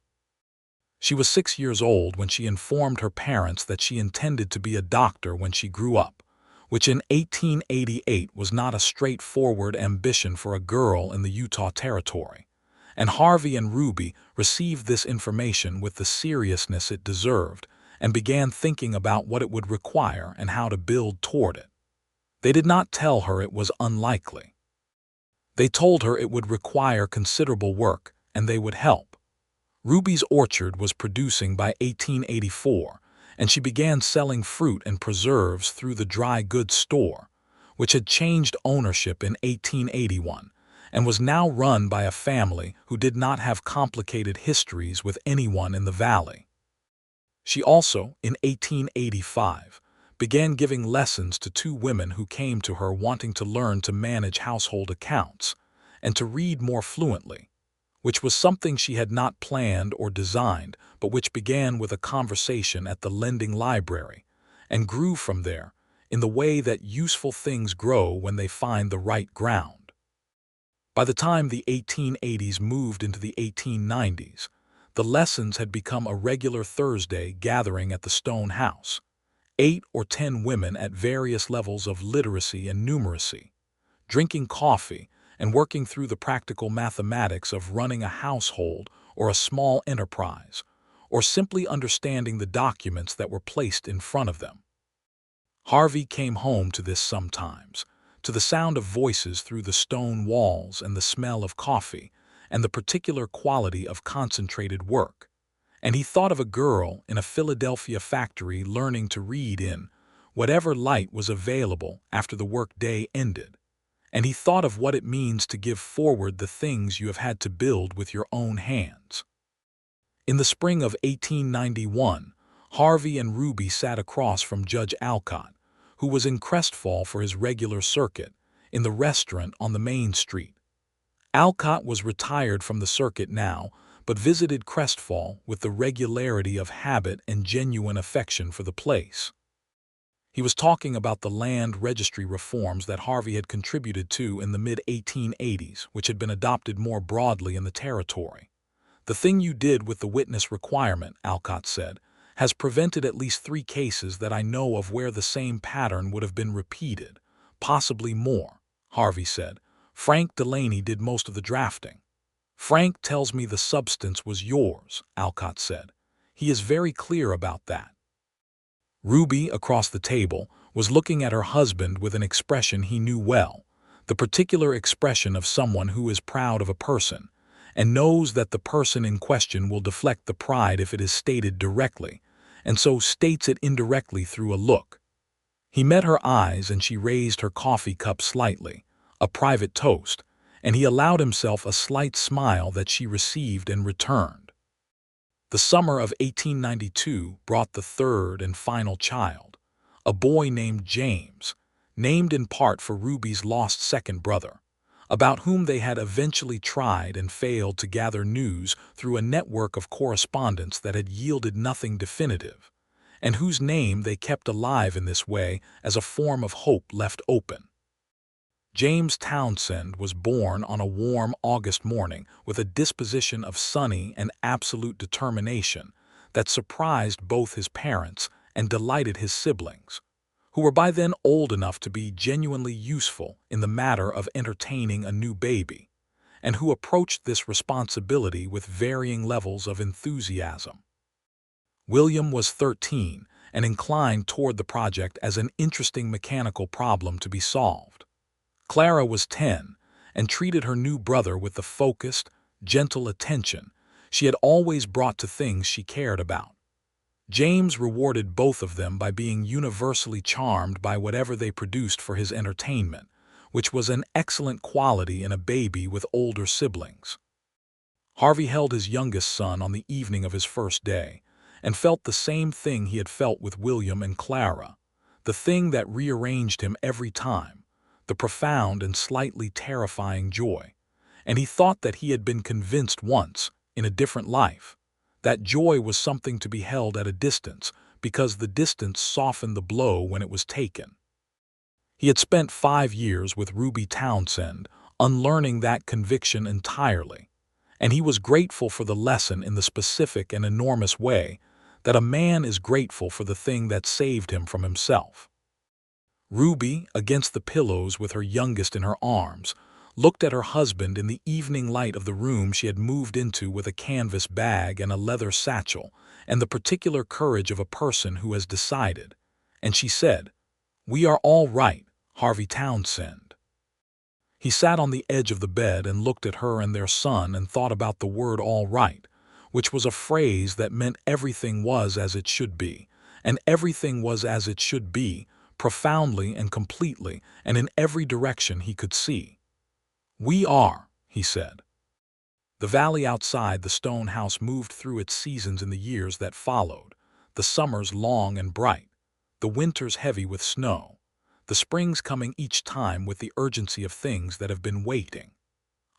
She was 6 years old when she informed her parents that she intended to be a doctor when she grew up, which in 1888 was not a straightforward ambition for a girl in the Utah Territory, and Harvey and Ruby received this information with the seriousness it deserved and began thinking about what it would require and how to build toward it. They did not tell her it was unlikely. They told her it would require considerable work, and they would help. Ruby's orchard was producing by 1884, and she began selling fruit and preserves through the dry goods store, which had changed ownership in 1881 and was now run by a family who did not have complicated histories with anyone in the valley. She also, in 1885, began giving lessons to 2 women who came to her wanting to learn to manage household accounts and to read more fluently, which was something she had not planned or designed, but which began with a conversation at the lending library and grew from there in the way that useful things grow when they find the right ground. By the time the 1880s moved into the 1890s, the lessons had become a regular Thursday gathering at the stone house, 8 or 10 women at various levels of literacy and numeracy, drinking coffee and working through the practical mathematics of running a household or a small enterprise, or simply understanding the documents that were placed in front of them. Harvey came home to this sometimes, to the sound of voices through the stone walls and the smell of coffee and the particular quality of concentrated work, and he thought of a girl in a Philadelphia factory learning to read in whatever light was available after the work day ended. And he thought of what it means to give forward the things you have had to build with your own hands. In the spring of 1891, Harvey and Ruby sat across from Judge Alcott, who was in Crestfall for his regular circuit, in the restaurant on the main street. Alcott was retired from the circuit now, but visited Crestfall with the regularity of habit and genuine affection for the place. He was talking about the land registry reforms that Harvey had contributed to in the mid-1880s, which had been adopted more broadly in the territory. "The thing you did with the witness requirement," Alcott said, "has prevented at least 3 cases that I know of where the same pattern would have been repeated, possibly more," Harvey said. "Frank Delaney did most of the drafting." "Frank tells me the substance was yours," Alcott said. "He is very clear about that." Ruby, across the table, was looking at her husband with an expression he knew well, the particular expression of someone who is proud of a person, and knows that the person in question will deflect the pride if it is stated directly, and so states it indirectly through a look. He met her eyes and she raised her coffee cup slightly, a private toast, and he allowed himself a slight smile that she received and returned. The summer of 1892 brought the third and final child, a boy named James, named in part for Ruby's lost second brother, about whom they had eventually tried and failed to gather news through a network of correspondence that had yielded nothing definitive, and whose name they kept alive in this way as a form of hope left open. James Townsend was born on a warm August morning with a disposition of sunny and absolute determination that surprised both his parents and delighted his siblings, who were by then old enough to be genuinely useful in the matter of entertaining a new baby, and who approached this responsibility with varying levels of enthusiasm. William was 13 and inclined toward the project as an interesting mechanical problem to be solved. Clara was 10 and treated her new brother with the focused, gentle attention she had always brought to things she cared about. James rewarded both of them by being universally charmed by whatever they produced for his entertainment, which was an excellent quality in a baby with older siblings. Harvey held his youngest son on the evening of his first day, and felt the same thing he had felt with William and Clara, the thing that rearranged him every time, the profound and slightly terrifying joy, and he thought that he had been convinced once, in a different life, that joy was something to be held at a distance because the distance softened the blow when it was taken. He had spent 5 years with Ruby Townsend, unlearning that conviction entirely, and he was grateful for the lesson in the specific and enormous way that a man is grateful for the thing that saved him from himself. Ruby, against the pillows with her youngest in her arms, looked at her husband in the evening light of the room she had moved into with a canvas bag and a leather satchel and the particular courage of a person who has decided, and she said, "We are all right, Harvey Townsend." He sat on the edge of the bed and looked at her and their son and thought about the word "all right," which was a phrase that meant everything was as it should be, and everything was as it should be, profoundly and completely, and in every direction he could see. "We are," he said. The valley outside the stone house moved through its seasons in the years that followed, the summers long and bright, the winters heavy with snow, the springs coming each time with the urgency of things that have been waiting.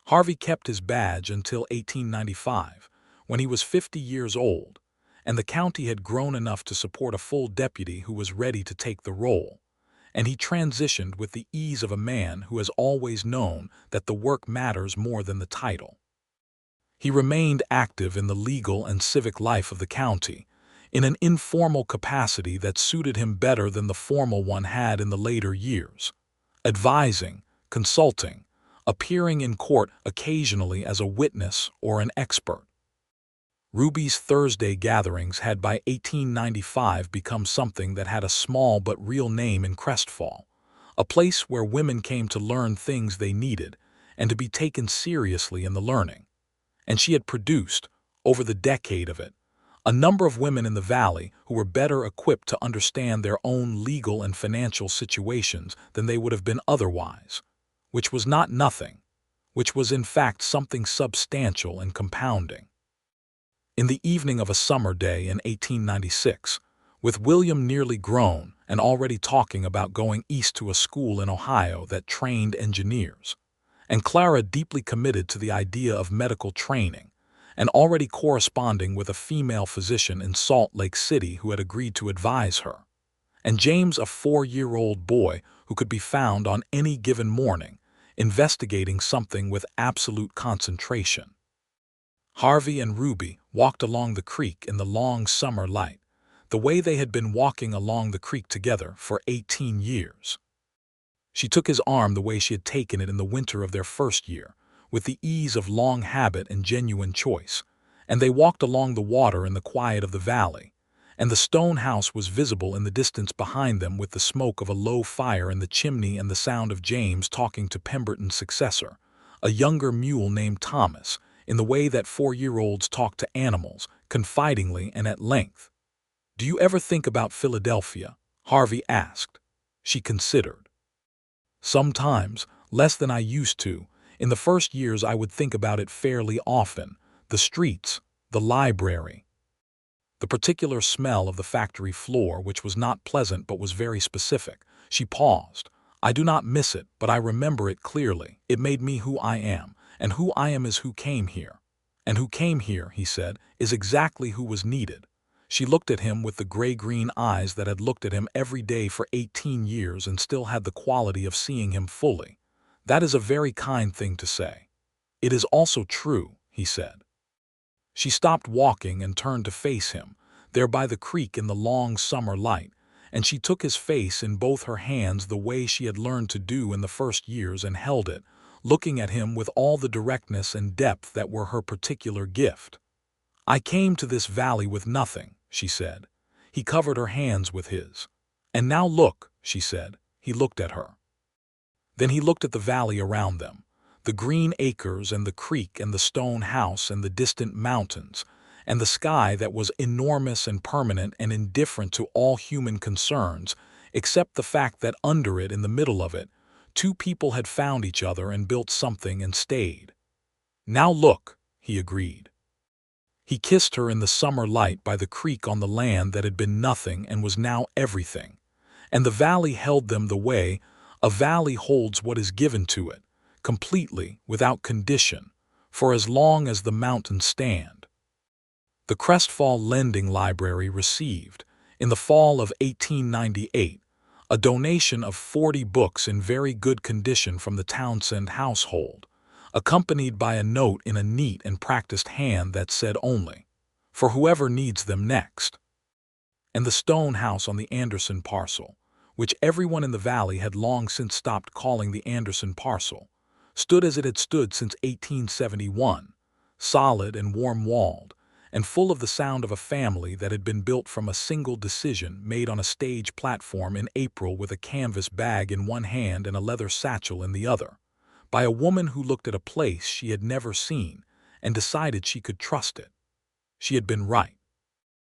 Harvey kept his badge until 1895, when he was 50 years old, and the county had grown enough to support a full deputy who was ready to take the role, and he transitioned with the ease of a man who has always known that the work matters more than the title. He remained active in the legal and civic life of the county, in an informal capacity that suited him better than the formal one had in the later years, advising, consulting, appearing in court occasionally as a witness or an expert. Ruby's Thursday gatherings had by 1895 become something that had a small but real name in Crestfall, a place where women came to learn things they needed and to be taken seriously in the learning. And she had produced, over the decade of it, a number of women in the valley who were better equipped to understand their own legal and financial situations than they would have been otherwise, which was not nothing, which was in fact something substantial and compounding. In the evening of a summer day in 1896, with William nearly grown and already talking about going east to a school in Ohio that trained engineers, and Clara deeply committed to the idea of medical training, and already corresponding with a female physician in Salt Lake City who had agreed to advise her, and James, a 4-year-old boy who could be found on any given morning, investigating something with absolute concentration. Harvey and Ruby walked along the creek in the long summer light, the way they had been walking along the creek together for 18 years. She took his arm the way she had taken it in the winter of their first year, with the ease of long habit and genuine choice, and they walked along the water in the quiet of the valley, and the stone house was visible in the distance behind them with the smoke of a low fire in the chimney and the sound of James talking to Pemberton's successor, a younger mule named Thomas, in the way that 4-year-olds talk to animals, confidingly and at length. "Do you ever think about Philadelphia?" Harvey asked. She considered. "Sometimes, less than I used to. In the first years I would think about it fairly often. The streets, the library, The particular smell of the factory floor, which was not pleasant but was very specific. She paused. I do not miss it, but I remember it clearly. It made me who I am, and who I am is who came here. And who came here, he said, is exactly who was needed. She looked at him with the gray-green eyes that had looked at him every day for 18 years and still had the quality of seeing him fully. That is a very kind thing to say. It is also true, he said. She stopped walking and turned to face him, there by the creek in the long summer light, and she took his face in both her hands the way she had learned to do in the first years and held it, looking at him with all the directness and depth that were her particular gift. I came to this valley with nothing, she said. He covered her hands with his. And now look, she said. He looked at her. Then he looked at the valley around them, the green acres and the creek and the stone house and the distant mountains, and the sky that was enormous and permanent and indifferent to all human concerns, except the fact that under it, in the middle of it, two people had found each other and built something and stayed. Now look, he agreed. He kissed her in the summer light by the creek on the land that had been nothing and was now everything. And the valley held them the way a valley holds what is given to it, completely, without condition, for as long as the mountains stand. The Crestfall Lending Library received, in the fall of 1898, a donation of 40 books in very good condition from the Townsend household, accompanied by a note in a neat and practiced hand that said only, "For whoever needs them next." And the stone house on the Anderson parcel, which everyone in the valley had long since stopped calling the Anderson parcel, stood as it had stood since 1871, solid and warm-walled, and full of the sound of a family that had been built from a single decision made on a stage platform in April with a canvas bag in one hand and a leather satchel in the other, by a woman who looked at a place she had never seen and decided she could trust it. She had been right.